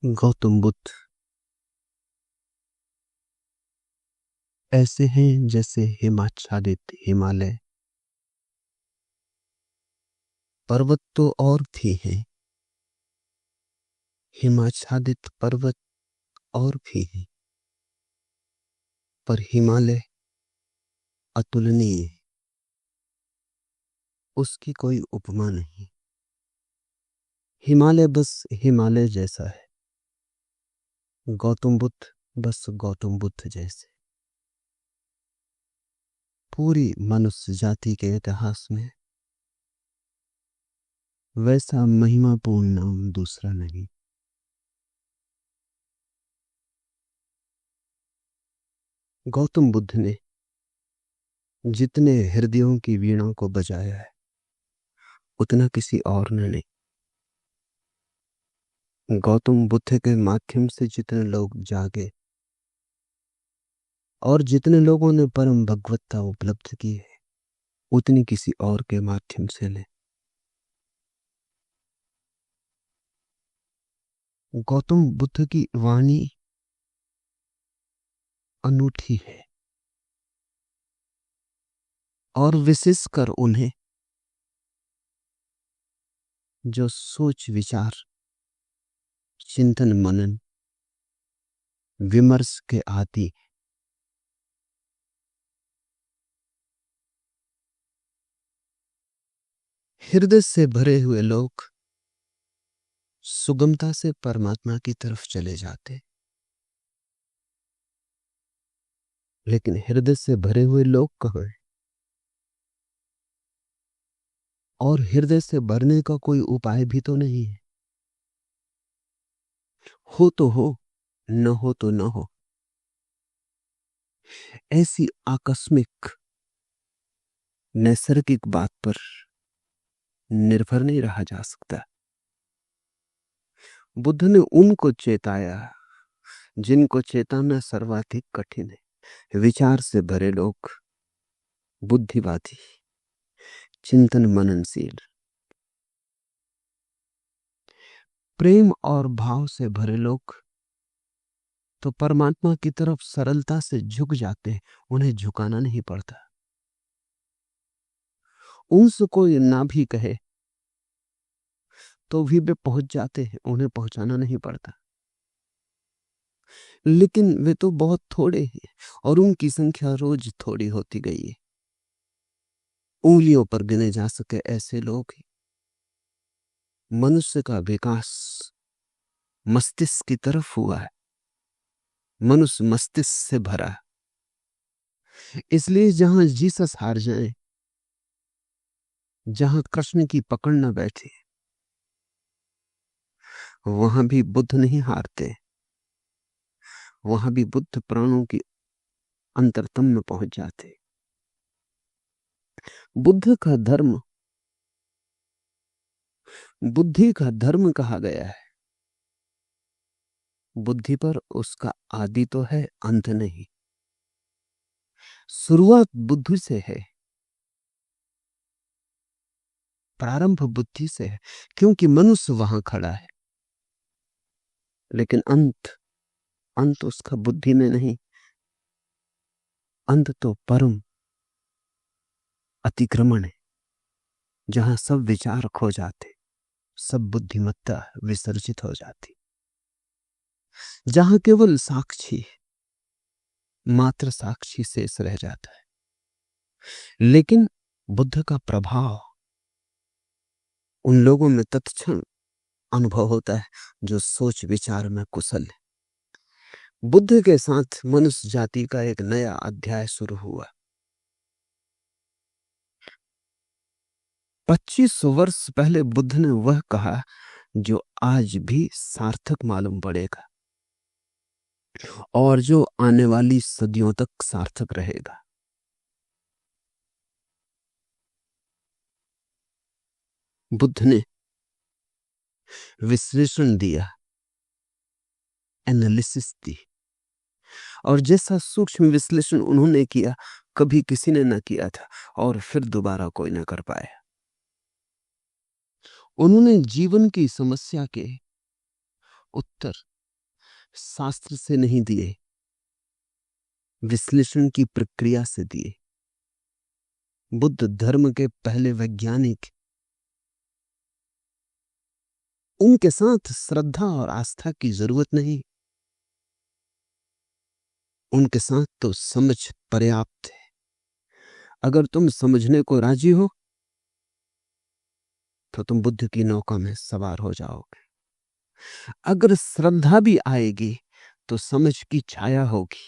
गौतम बुद्ध ऐसे हैं जैसे हिमाच्छादित हिमालय। पर्वत तो और भी हैं, हिमाच्छादित पर्वत और भी हैं, पर हिमालय अतुलनीय है, उसकी कोई उपमा नहीं। हिमालय बस हिमालय जैसा है, गौतम बुद्ध बस गौतम बुद्ध जैसे। पूरी मनुष्य जाति के इतिहास में वैसा महिमापूर्ण नाम दूसरा नहीं। गौतम बुद्ध ने जितने हृदयों की वीणा को बजाया है उतना किसी और ने नहीं। गौतम बुद्ध के माध्यम से जितने लोग जागे और जितने लोगों ने परम भगवत्ता उपलब्ध की है उतनी किसी और के माध्यम से नहीं। गौतम बुद्ध की वाणी अनूठी है और विशेषकर उन्हें जो सोच विचार चिंतन मनन विमर्श के आदि हृदय से भरे हुए लोग सुगमता से परमात्मा की तरफ चले जाते। लेकिन हृदय से भरे हुए लोग कहाँ हैं? और हृदय से भरने का कोई उपाय भी तो नहीं है। हो तो हो, न हो तो न हो, ऐसी आकस्मिक नैसर्गिक बात पर निर्भर नहीं रहा जा सकता। बुद्ध ने उनको चेताया जिनको चेताना सर्वाधिक कठिन है। विचार से भरे लोग, बुद्धिवादी, चिंतन मननशील, प्रेम और भाव से भरे लोग तो परमात्मा की तरफ सरलता से झुक जाते हैं। उन्हें झुकाना नहीं पड़ता। उनसे कोई ना भी कहे तो भी वे पहुंच जाते हैं, उन्हें पहुंचाना नहीं पड़ता। लेकिन वे तो बहुत थोड़े हैं और उनकी संख्या रोज थोड़ी होती गई है। उंगलियों पर गिने जा सके ऐसे लोग हैं। मनुष्य का विकास मस्तिष्क की तरफ हुआ है, मनुष्य मस्तिष्क से भरा है। इसलिए जहां जीसस हार जाए, जहां कृष्ण की पकड़ न बैठे, वहां भी बुद्ध नहीं हारते। वहां भी बुद्ध प्राणों की अंतरतम में पहुंच जाते। बुद्ध का धर्म बुद्धि का धर्म कहा गया है। बुद्धि पर उसका आदि तो है, अंत नहीं। शुरुआत बुद्धि से है, प्रारंभ बुद्धि से है, क्योंकि मनुष्य वहां खड़ा है। लेकिन अंत अंत उसका बुद्धि में नहीं। अंत तो परम अतिक्रमण है, जहां सब विचार खो जाते, सब बुद्धिमत्ता विसर्जित हो जाती, जहां केवल साक्षी, मात्र साक्षी शेष रह जाता है। लेकिन बुद्ध का प्रभाव उन लोगों में तत्क्षण अनुभव होता है जो सोच विचार में कुशल है। बुद्ध के साथ मनुष्य जाति का एक नया अध्याय शुरू हुआ। 25 वर्ष पहले बुद्ध ने वह कहा जो आज भी सार्थक मालूम पड़ेगा और जो आने वाली सदियों तक सार्थक रहेगा। बुद्ध ने विश्लेषण दिया, एनालिसिस दी, और जैसा सूक्ष्म विश्लेषण उन्होंने किया कभी किसी ने न किया था और फिर दोबारा कोई न कर पाया। उन्होंने जीवन की समस्या के उत्तर शास्त्र से नहीं दिए, विश्लेषण की प्रक्रिया से दिए। बुद्ध धर्म के पहले वैज्ञानिक, उनके साथ श्रद्धा और आस्था की जरूरत नहीं, उनके साथ तो समझ पर्याप्त है। अगर तुम समझने को राजी हो तो तुम बुद्ध की नौका में सवार हो जाओगे। अगर श्रद्धा भी आएगी तो समझ की छाया होगी,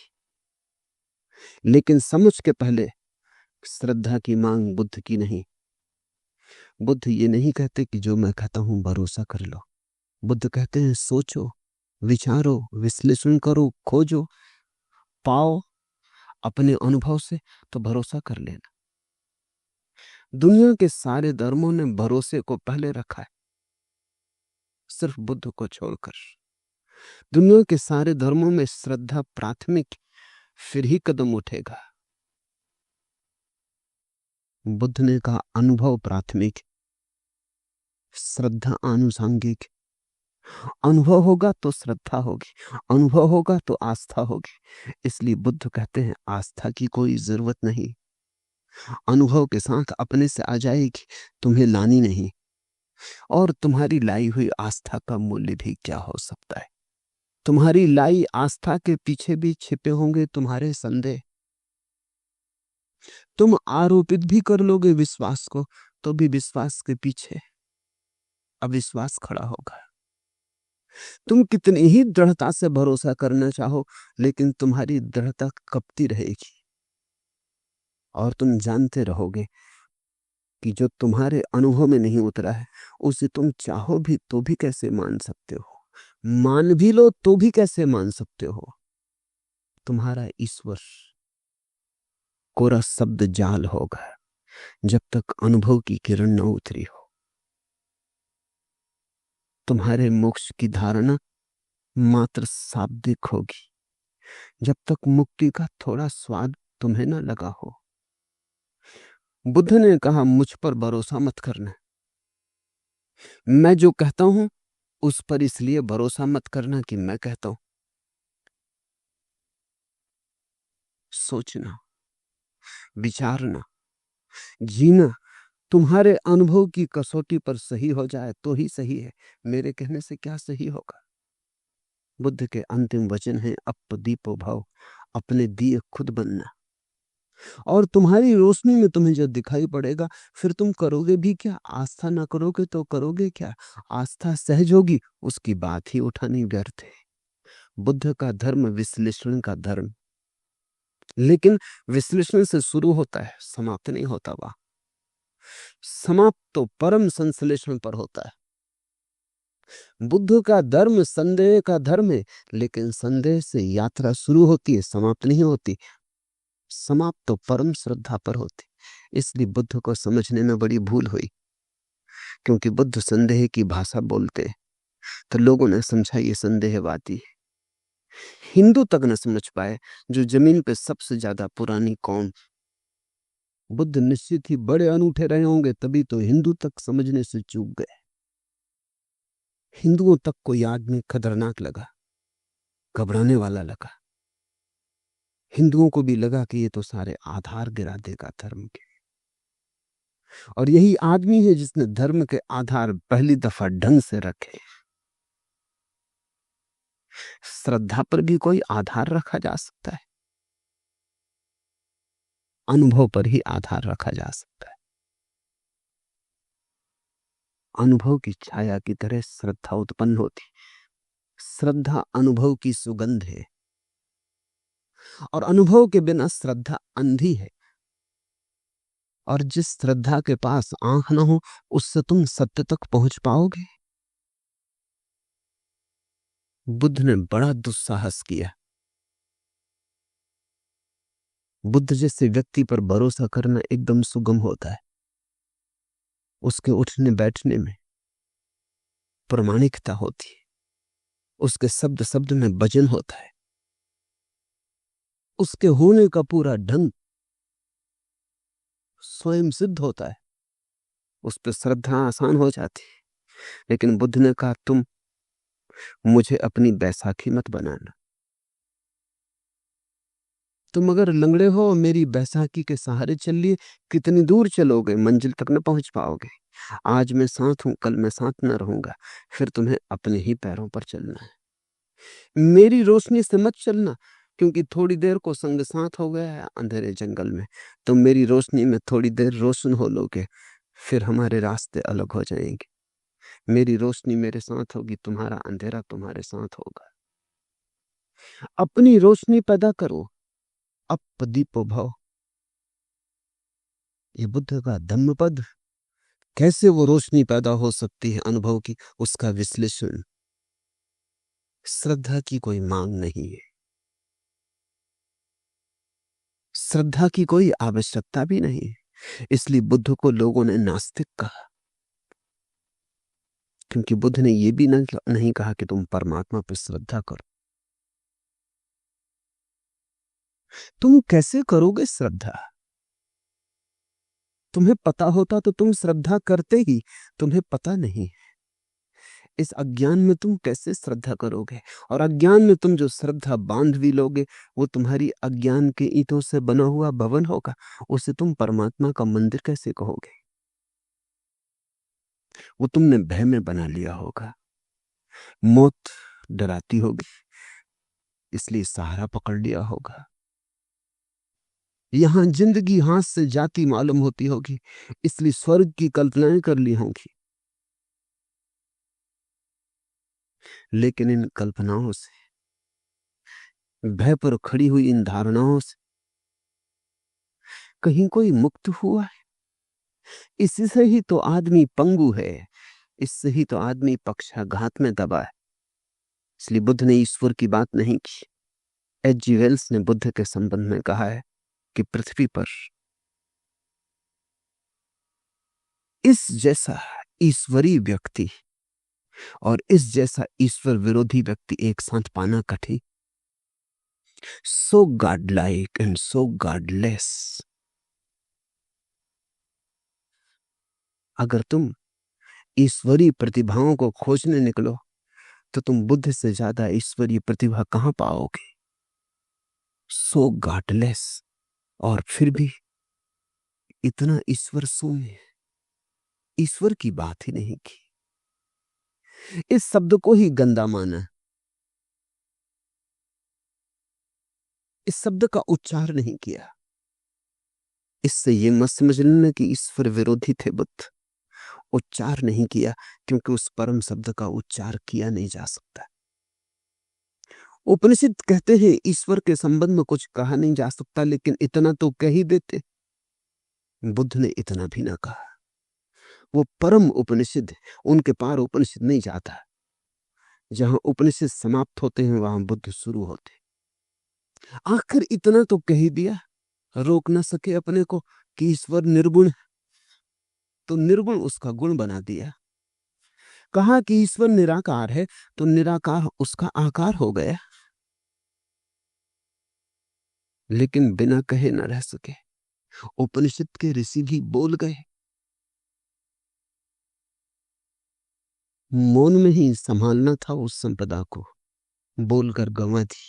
लेकिन समझ के पहले श्रद्धा की मांग बुद्ध की नहीं। बुद्ध ये नहीं कहते कि जो मैं कहता हूं भरोसा कर लो। बुद्ध कहते हैं सोचो, विचारो, विश्लेषण करो, खोजो, पाओ अपने अनुभव से तो भरोसा कर लेना। दुनिया के सारे धर्मों ने भरोसे को पहले रखा है, सिर्फ बुद्ध को छोड़कर। दुनिया के सारे धर्मों में श्रद्धा प्राथमिक, फिर ही कदम उठेगा। बुद्ध ने कहा अनुभव प्राथमिक, श्रद्धा आनुषंगिक। अनुभव होगा तो श्रद्धा होगी, अनुभव होगा तो आस्था होगी। इसलिए बुद्ध कहते हैं आस्था की कोई जरूरत नहीं, अनुभव के साथ अपने से आ जाएगी, तुम्हें लानी नहीं। और तुम्हारी लाई हुई आस्था का मूल्य भी क्या हो सकता है? तुम्हारी लाई आस्था के पीछे भी छिपे होंगे तुम्हारे संदेह। तुम आरोपित भी कर लोगे विश्वास को, तो भी विश्वास के पीछे अविश्वास खड़ा होगा। तुम कितनी ही दृढ़ता से भरोसा करना चाहो, लेकिन तुम्हारी दृढ़ता कपती रहेगी और तुम जानते रहोगे कि जो तुम्हारे अनुभव में नहीं उतरा है, उसे तुम चाहो भी तो भी कैसे मान सकते हो, मान भी लो तो भी कैसे मान सकते हो। तुम्हारा ईश्वर कोरा शब्द जाल होगा जब तक अनुभव की किरण न उतरी हो। तुम्हारे मोक्ष की धारणा मात्र शाब्दिक होगी जब तक मुक्ति का थोड़ा स्वाद तुम्हें न लगा हो। बुद्ध ने कहा मुझ पर भरोसा मत करना, मैं जो कहता हूं उस पर इसलिए भरोसा मत करना कि मैं कहता हूं। सोचना, विचारना, जीना तुम्हारे अनुभव की कसौटी पर सही हो जाए तो ही सही है, मेरे कहने से क्या सही होगा। बुद्ध के अंतिम वचन है अपदीपो भव, अपने दिए खुद बनना। और तुम्हारी रोशनी में तुम्हें जो दिखाई पड़ेगा फिर तुम करोगे भी क्या? आस्था ना करोगे तो करोगे क्या? आस्था सहज होगी, उसकी बात ही उठानी व्यर्थ है। बुद्ध का धर्म विश्लेषण का धर्म, लेकिन विश्लेषण से शुरू होता है, समाप्त नहीं होता। वह समाप्त तो परम संश्लेषण पर होता है। बुद्ध का धर्म संदेह का धर्म है, लेकिन संदेह से यात्रा शुरू होती है, समाप्त नहीं होती। समाप्त तो परम श्रद्धा पर होती। इसलिए बुद्ध को समझने में बड़ी भूल हुई, क्योंकि बुद्ध संदेह की भाषा बोलते तो लोगों ने समझा ये संदेहवादी है। हिंदू तक न समझ पाए, जो जमीन पे सबसे ज्यादा पुरानी कौम। बुद्ध निश्चित ही बड़े अनूठे रहे होंगे, तभी तो हिंदू तक समझने से चूक गए। हिंदुओं तक कोई आदमी खतरनाक लगा, घबराने वाला लगा। हिंदुओं को भी लगा कि ये तो सारे आधार गिरा देगा धर्म के। और यही आदमी है जिसने धर्म के आधार पहली दफा ढंग से रखे। श्रद्धा पर भी कोई आधार रखा जा सकता है, अनुभव पर ही आधार रखा जा सकता है। अनुभव की छाया की तरह श्रद्धा उत्पन्न होती। श्रद्धा अनुभव की सुगंध है, और अनुभव के बिना श्रद्धा अंधी है। और जिस श्रद्धा के पास आंख न हो, उससे तुम सत्य तक पहुंच पाओगे? बुद्ध ने बड़ा दुस्साहस किया। बुद्ध जैसे व्यक्ति पर भरोसा करना एकदम सुगम होता है। उसके उठने बैठने में प्रामाणिकता होती है, उसके शब्द शब्द में वजन होता है, उसके होने का पूरा ढंग स्वयं सिद्ध होता है। उस पर श्रद्धा आसान हो जाती है। लेकिन बुद्ध ने कहा तुम मुझे अपनी बैसाखी मत बनाना। तुम अगर लंगड़े हो, मेरी बैसाखी के सहारे चल लिए, कितनी दूर चलोगे, मंजिल तक न पहुंच पाओगे। आज मैं साथ हूं, कल मैं साथ न रहूंगा, फिर तुम्हें अपने ही पैरों पर चलना है। मेरी रोशनी से मत चलना, क्योंकि थोड़ी देर को संग साथ हो गया है अंधेरे जंगल में। तुम मेरी रोशनी में थोड़ी देर रोशन हो लोगे, फिर हमारे रास्ते अलग हो जाएंगे। मेरी रोशनी मेरे साथ होगी, तुम्हारा अंधेरा तुम्हारे साथ होगा। अपनी रोशनी पैदा करो, अप दीपो भव। ये बुद्ध का धम्म पद। कैसे वो रोशनी पैदा हो सकती है अनुभव की, उसका विश्लेषण। श्रद्धा की कोई मांग नहीं है, श्रद्धा की कोई आवश्यकता भी नहीं है। इसलिए बुद्ध को लोगों ने नास्तिक कहा, क्योंकि बुद्ध ने यह भी नहीं कहा कि तुम परमात्मा पर श्रद्धा करो। तुम कैसे करोगे श्रद्धा? तुम्हें पता होता तो तुम श्रद्धा करते ही, तुम्हें पता नहीं। इस अज्ञान में तुम कैसे श्रद्धा करोगे? और अज्ञान में तुम जो श्रद्धा बांध भी लोगे, वो तुम्हारी अज्ञान के ईंटों से बना हुआ भवन होगा। उसे तुम परमात्मा का मंदिर कैसे कहोगे? वो तुमने भय में बना लिया होगा। मौत डराती होगी, इसलिए सहारा पकड़ लिया होगा। यहां जिंदगी हाथ से जाती मालूम होती होगी, इसलिए स्वर्ग की कल्पनाएं कर ली होंगी। लेकिन इन कल्पनाओं से, भय पर खड़ी हुई इन धारणाओं से कहीं कोई मुक्त हुआ है? इसी से ही तो आदमी पंगु है, इससे ही तो आदमी पक्षाघात में दबा है। इसलिए बुद्ध ने ईश्वर की बात नहीं की। H.G. वेल्स ने बुद्ध के संबंध में कहा है कि पृथ्वी पर इस जैसा ईश्वरीय व्यक्ति और इस जैसा ईश्वर विरोधी व्यक्ति एक साथ पाना कठिन। So godlike and so godless. अगर तुम ईश्वरीय प्रतिभाओं को खोजने निकलो, तो तुम बुद्ध से ज्यादा ईश्वरीय प्रतिभा कहां पाओगे? सो गॉडलेस, और फिर भी इतना ईश्वर शून्य, ईश्वर की बात ही नहीं की। इस शब्द को ही गंदा माना, इस शब्द का उच्चार नहीं किया। इससे ये मत समझ लेना कि ईश्वर विरोधी थे बुद्ध। उच्चार नहीं किया, क्योंकि उस परम शब्द का उच्चार किया नहीं जा सकता। उपनिषद कहते हैं ईश्वर के संबंध में कुछ कहा नहीं जा सकता, लेकिन इतना तो कह ही देते। बुद्ध ने इतना भी ना कहा। वो परम उपनिषद, उनके पार उपनिषद नहीं जाता। जहां उपनिषद समाप्त होते हैं, वहां बुद्ध शुरू होते। आखिर इतना तो कह ही दिया, रोक ना सके अपने को कि ईश्वर निर्गुण है, तो निर्गुण उसका गुण बना दिया। कहा कि ईश्वर निराकार है, तो निराकार उसका आकार हो गया। लेकिन बिना कहे न रह सके, उपनिषद के ऋषि भी बोल गए। मौन में ही संभालना था उस संपदा को, बोलकर गंवा दी।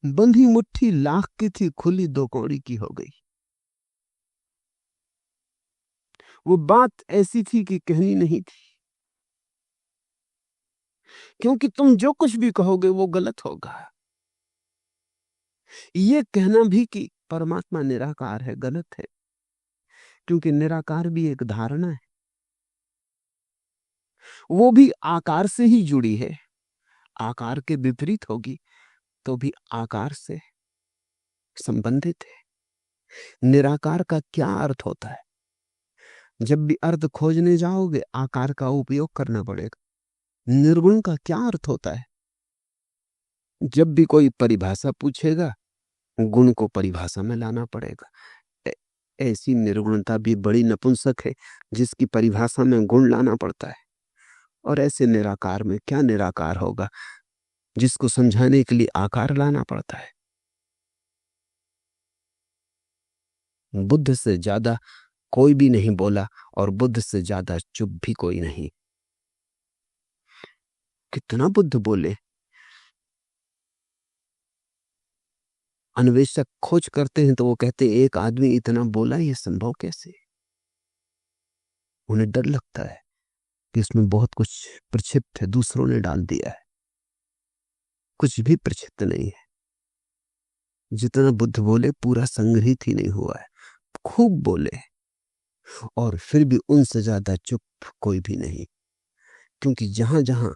बंधी मुट्ठी लाख की थी, खुली दो कौड़ी की हो गई। वो बात ऐसी थी कि कहनी नहीं थी, क्योंकि तुम जो कुछ भी कहोगे वो गलत होगा। ये कहना भी कि परमात्मा निराकार है गलत है, क्योंकि निराकार भी एक धारणा है। वो भी आकार से ही जुड़ी है, आकार के विपरीत होगी तो भी आकार से संबंधित है। निराकार का क्या अर्थ होता है? जब भी अर्थ खोजने जाओगे, आकार का उपयोग करना पड़ेगा। निर्गुण का क्या अर्थ होता है? जब भी कोई परिभाषा पूछेगा, गुण को परिभाषा में लाना पड़ेगा। ऐसी निर्गुणता भी बड़ी नपुंसक है, जिसकी परिभाषा में गुण लाना पड़ता है। और ऐसे निराकार में क्या निराकार होगा, जिसको समझाने के लिए आकार लाना पड़ता है। बुद्ध से ज्यादा कोई भी नहीं बोला और बुद्ध से ज्यादा चुप भी कोई नहीं। कितना बुद्ध बोले। अन्वेषक खोज करते हैं तो वो कहते एक आदमी इतना बोला, ये संभव कैसे। उन्हें डर लगता है कि इसमें बहुत कुछ प्रक्षिप्त है, दूसरों ने डाल दिया है। कुछ भी प्रक्षिप्त नहीं है। जितना बुद्ध बोले पूरा संग्रहित ही नहीं हुआ है। खूब बोले और फिर भी उनसे ज्यादा चुप कोई भी नहीं, क्योंकि जहां जहां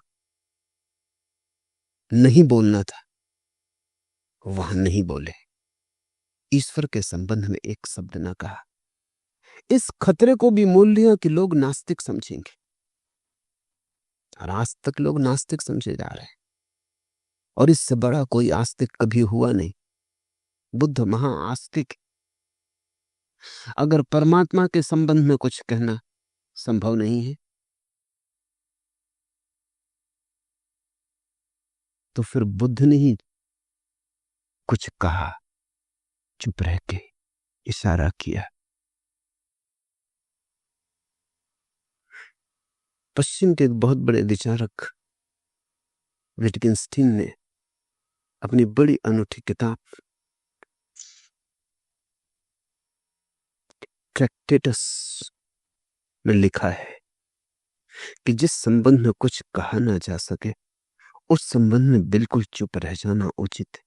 नहीं बोलना था वहां नहीं बोले। ईश्वर के संबंध में एक शब्द ना कहा। इस खतरे को भी मोल लिया कि लोग नास्तिक समझेंगे, और आज तक लोग नास्तिक समझे जा रहे हैं, और इससे बड़ा कोई आस्तिक कभी हुआ नहीं। बुद्ध महाआस्तिक। अगर परमात्मा के संबंध में कुछ कहना संभव नहीं है तो फिर बुद्ध ने ही कुछ कहा, चुप रह के इशारा किया। पश्चिम के एक बहुत बड़े विचारक विटगेंस्टीन ने अपनी बड़ी अनूठी किताब ट्रैक्टेटस में लिखा है कि जिस संबंध में कुछ कहा ना जा सके उस संबंध में बिल्कुल चुप रह जाना उचित है।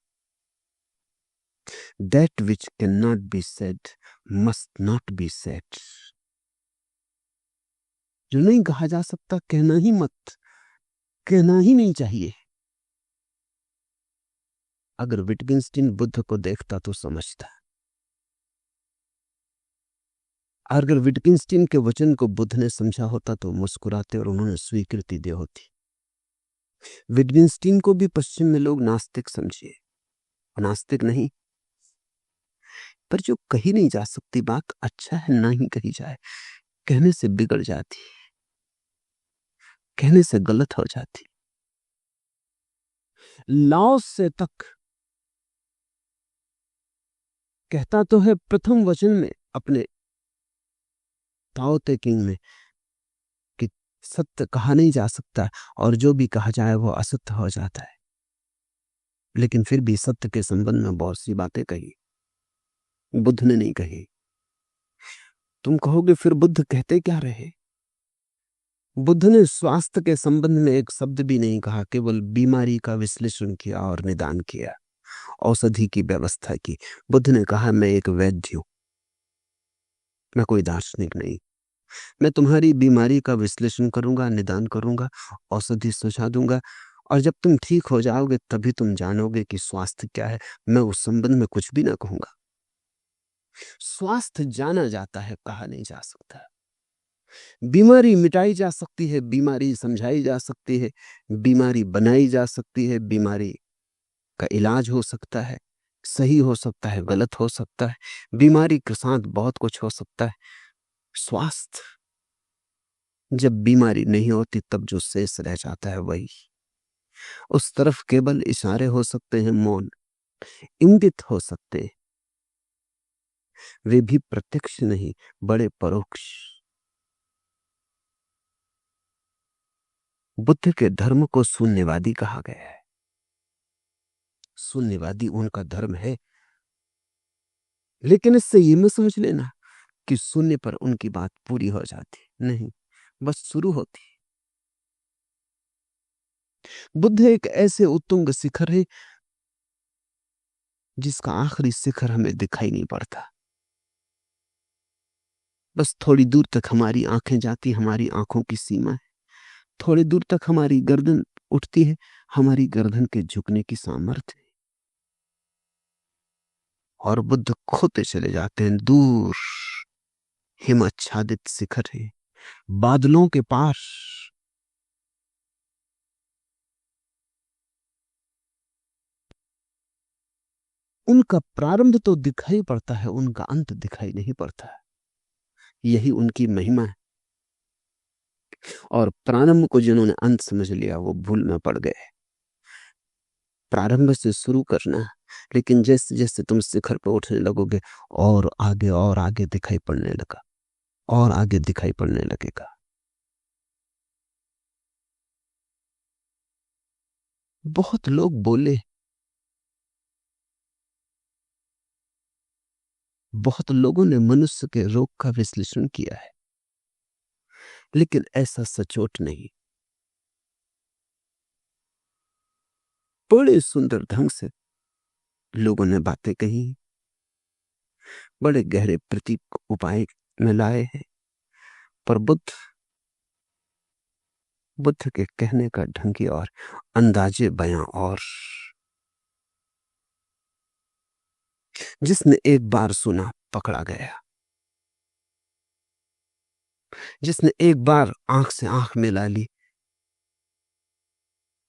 That which cannot be said must not be said। जो नहीं कहा जा सकता कहना ही मत, कहना ही नहीं चाहिए। अगर विटगेंस्टीन बुद्ध को देखता तो समझता, अगर विटगेंस्टीन के वचन को बुद्ध ने समझा होता तो मुस्कुराते और उन्होंने स्वीकृति दी होती। विटगेंस्टीन को भी पश्चिम में लोग नास्तिक समझे, नास्तिक नहीं, पर जो कही नहीं जा सकती बात अच्छा है ना ही कही जाए। कहने से बिगड़ जाती, कहने से गलत हो जाती। लाओस से तक कहता तो है प्रथम वचन में अपने ताओ ते किंग में कि सत्य कहा नहीं जा सकता और जो भी कहा जाए वो असत्य हो जाता है, लेकिन फिर भी सत्य के संबंध में बहुत सी बातें कही, बुद्ध ने नहीं कही। तुम कहोगे फिर बुद्ध कहते क्या रहे। बुद्ध ने स्वास्थ्य के संबंध में एक शब्द भी नहीं कहा, केवल बीमारी का विश्लेषण किया और निदान किया, औषधि की व्यवस्था की। बुद्ध ने कहा मैं एक वैद्य हूं, मैं कोई दार्शनिक नहीं। मैं तुम्हारी बीमारी का विश्लेषण करूंगा, निदान करूंगा, औषधि सुझा दूंगा, और जब तुम ठीक हो जाओगे तभी तुम जानोगे कि स्वास्थ्य क्या है। मैं उस संबंध में कुछ भी ना कहूंगा। स्वास्थ्य जाना जाता है, कहा नहीं जा सकता। बीमारी मिटाई जा सकती है, बीमारी समझाई जा सकती है, बीमारी बनाई जा सकती है, बीमारी का इलाज हो सकता है, सही हो सकता है, गलत हो सकता है, बीमारी के साथ बहुत कुछ हो सकता है। स्वास्थ्य, जब बीमारी नहीं होती तब जो शेष रह जाता है वही, उस तरफ केवल इशारे हो सकते हैं, मौन इंगित हो सकते हैं, वे भी प्रत्यक्ष नहीं, बड़े परोक्ष। बुद्ध के धर्म को शून्यवादी कहा गया है। शून्यवादी उनका धर्म है, लेकिन इससे ये मत समझ लेना कि शून्य पर उनकी बात पूरी हो जाती, नहीं, बस शुरू होती। बुद्ध एक ऐसे उत्तुंग शिखर है जिसका आखिरी शिखर हमें दिखाई नहीं पड़ता। बस थोड़ी दूर तक हमारी आंखें जाती, हमारी आंखों की सीमा है। थोड़ी दूर तक हमारी गर्दन उठती है, हमारी गर्दन के झुकने की सामर्थ्य है। और बुद्ध खोते चले जाते हैं दूर, हिमाच्छादित शिखर है, बादलों के पार। उनका प्रारंभ तो दिखाई पड़ता है, उनका अंत दिखाई नहीं पड़ता। यही उनकी महिमा है। और प्रारंभ को जिन्होंने अंत समझ लिया वो भूल में पड़ गए। प्रारंभ से शुरू करना, लेकिन जैसे जैसे तुम शिखर पर उठने लगोगे और आगे दिखाई पड़ने लगा। और आगे दिखाई पड़ने लगेगा। बहुत लोग बोले, बहुत लोगों ने मनुष्य के रोग का विश्लेषण किया है, लेकिन ऐसा सचोट नहीं। बड़े सुंदर ढंग से लोगों ने बातें कही, बड़े गहरे प्रतीक उपाय में लाए हैं, पर बुद्ध के कहने का ढंग ही और अंदाजे बयां और। जिसने एक बार सुना पकड़ा गया, जिसने एक बार आंख से आंख मिला ली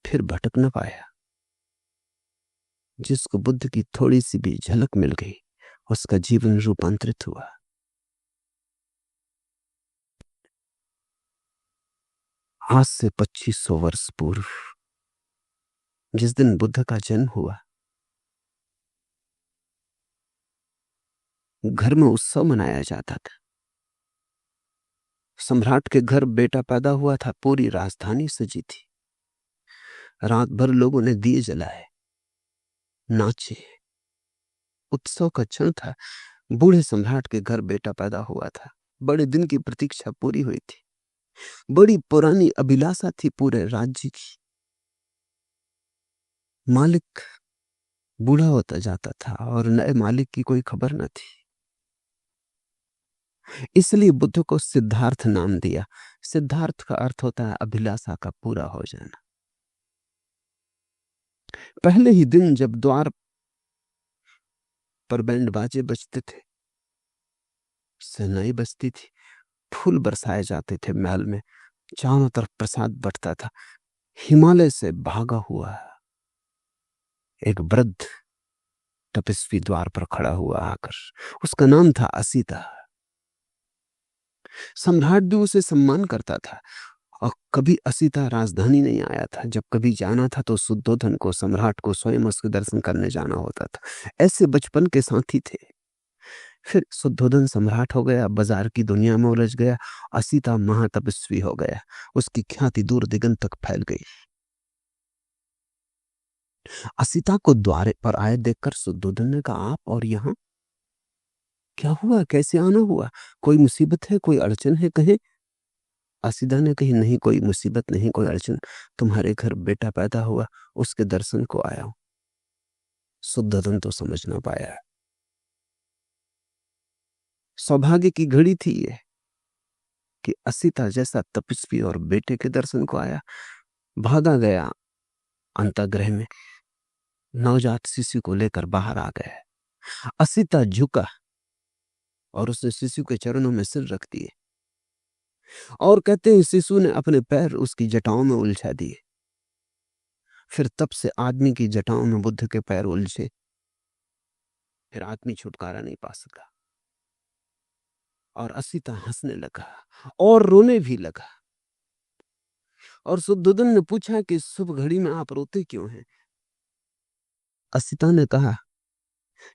फिर भटक न पाया। जिसको बुद्ध की थोड़ी सी भी झलक मिल गई उसका जीवन रूपांतरित हुआ। आज से 2500 वर्ष पूर्व जिस दिन बुद्ध का जन्म हुआ, घर में उत्सव मनाया जाता था। सम्राट के घर बेटा पैदा हुआ था, पूरी राजधानी सजी थी। रात भर लोगों ने दिए जलाए, नाचे, उत्सव का क्षण था। बूढ़े सम्राट के घर बेटा पैदा हुआ था, बड़े दिन की प्रतीक्षा पूरी हुई थी, बड़ी पुरानी अभिलाषा थी पूरे राज्य की। मालिक बूढ़ा होता जाता था और नए मालिक की कोई खबर न थी। इसलिए बुद्ध को सिद्धार्थ नाम दिया। सिद्धार्थ का अर्थ होता है अभिलाषा का पूरा हो जाना। पहले ही दिन जब द्वार पर बैंड बाजे बजते थे, शहनाई बजती थी, फूल बरसाए जाते थे महल में, चारों तरफ प्रसाद बंटता था, हिमालय से भागा हुआ एक वृद्ध तपस्वी द्वार पर खड़ा हुआ आकर। उसका नाम था असीता। सम्राट भी उसे सम्मान करता था और कभी असीता राजधानी नहीं आया था। जब कभी जाना था तो शुद्धोधन को, सम्राट को स्वयं उसके दर्शन करने जाना होता था। ऐसे बचपन के साथी थे। फिर शुद्धोधन सम्राट हो गया, बाजार की दुनिया में उलझ गया। असीता महातपस्वी हो गया, उसकी ख्याति दूर दिगंत तक फैल गई। असीता को द्वारे पर आए देखकर शुद्धोधन ने कहा, आप और यहां क्या हुआ, कैसे आना हुआ? कोई मुसीबत है, कोई अड़चन है? कहे। असीता ने कही, नहीं कोई मुसीबत नहीं, कोई अड़चन, तुम्हारे घर बेटा पैदा हुआ, उसके दर्शन को आया हूं। शुद्धोधन तो समझ ना पाया। सौभाग्य की घड़ी थी ये कि असीता जैसा तपस्वी और बेटे के दर्शन को आया। भागा गया अंतःगृह में, नवजात शिशु को लेकर बाहर आ गया। असीता झुका और उसने शिशु के चरणों में सिर रख दिए और कहते हैं शिशु ने अपने पैर उसकी जटाओं में उलझा दिए। फिर तब से आदमी की जटाओं में बुद्ध के पैर उलझे, फिर आदमी छुटकारा नहीं पा सका। और असीता हंसने लगा और रोने भी लगा। और शुद्धोधन ने पूछा कि शुभ घड़ी में आप रोते क्यों हैं? असीता ने कहा,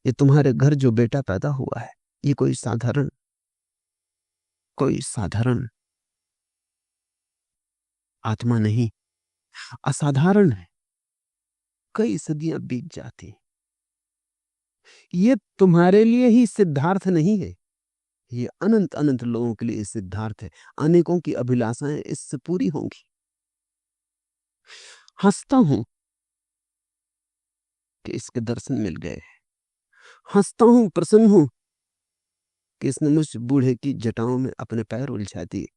ये तुम्हारे घर जो बेटा पैदा हुआ है, ये कोई साधारण आत्मा नहीं, असाधारण है। कई सदियां बीत जाती, ये तुम्हारे लिए ही सिद्धार्थ नहीं है, ये अनंत अनंत लोगों के लिए सिद्धार्थ है। अनेकों की अभिलाषाएं इससे पूरी होंगी। हंसता हूं कि इसके दर्शन मिल गए, हंसता हूं, प्रसन्न हूं कि इसने मुझ बूढ़े की जटाओं में अपने पैर उलझा दिए।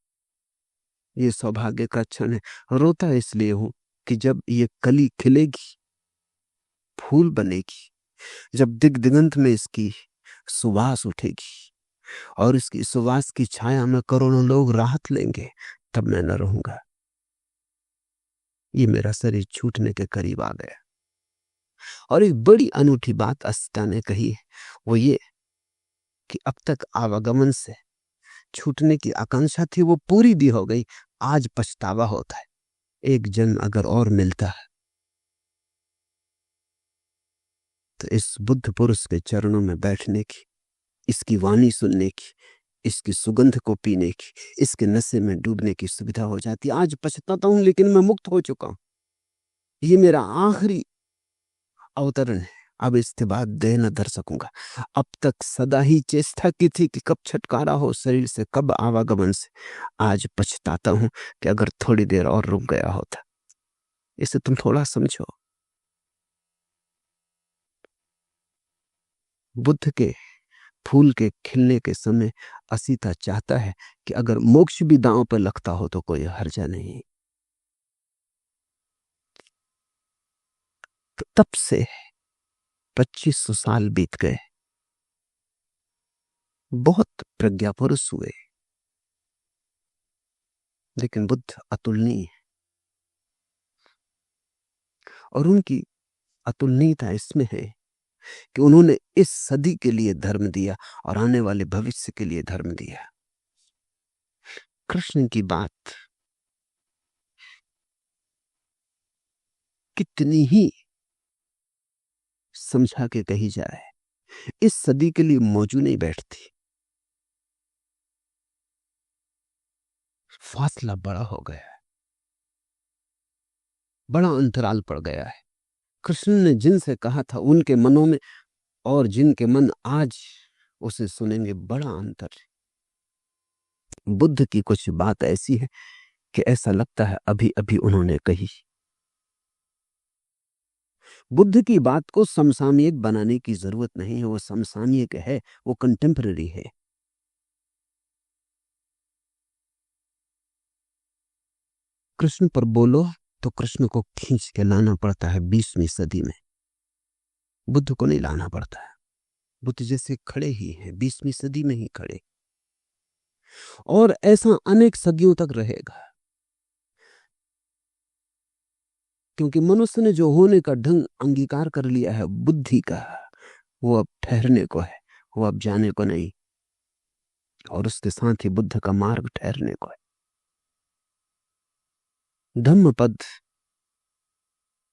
ये सौभाग्य का क्षण है। रोता इसलिए हूं कि जब ये कली खिलेगी, फूल बनेगी, जब दिग दिगंत में इसकी सुवास उठेगी और इसकी सुवास की छाया में करोड़ों लोग राहत लेंगे, तब मैं न रहूंगा। ये मेरा शरीर छूटने के करीब आ गया। और एक बड़ी अनूठी बात असीता ने कही है, वो ये कि अब तक आवागमन से छूटने की आकांक्षा थी, वो पूरी भी हो गई। आज पछतावा होता है, एक जन्म अगर और मिलता है तो इस बुद्ध पुरुष के चरणों में बैठने की, इसकी वाणी सुनने की, इसकी सुगंध को पीने की, इसके नशे में डूबने की सुविधा हो जाती। आज पछताता हूं, लेकिन मैं मुक्त हो चुका हूं। ये मेरा आखिरी अवतरण है। अब इसके बाद देह न धर सकूंगा। अब तक सदा ही चेष्टा की थी कि कब छुटकारा हो शरीर से, कब आवागमन से। आज पछताता हूं कि अगर थोड़ी देर और रुक गया होता। इसे तुम थोड़ा समझो। बुद्ध के फूल के खिलने के समय असीता चाहता है कि अगर मोक्ष भी दांव पर लगता हो तो कोई हर्जा नहीं। तो तब से 2500 साल बीत गए। बहुत प्रज्ञा पुरुष हुए, लेकिन बुद्ध अतुलनीय है। और उनकी अतुलनीयता इसमें है कि उन्होंने इस सदी के लिए धर्म दिया और आने वाले भविष्य के लिए धर्म दिया। कृष्ण की बात कितनी ही समझा के कही जाए, इस सदी के लिए मौजू नहीं बैठती। फासला बड़ा हो गया है, बड़ा अंतराल पड़ गया है। कृष्ण ने जिनसे कहा था उनके मनों में और जिनके मन आज उसे सुनेंगे, बड़ा अंतर है। बुद्ध की कुछ बात ऐसी है कि ऐसा लगता है अभी अभी उन्होंने कही। बुद्ध की बात को समसामयिक बनाने की जरूरत नहीं है। वो समसामयिक है, वो कंटेम्पररी है। कृष्ण पर बोलो तो कृष्ण को खींच के लाना पड़ता है 20वीं सदी में, बुद्ध को नहीं लाना पड़ता है। बुद्ध जैसे खड़े ही हैं 20वीं सदी में ही खड़े, और ऐसा अनेक सदियों तक रहेगा। क्योंकि मनुष्य ने जो होने का ढंग अंगीकार कर लिया है बुद्धि का, वो अब ठहरने को है, वो अब जाने को नहीं। और उसके साथ ही बुद्ध का मार्ग ठहरने को है। धम्मपद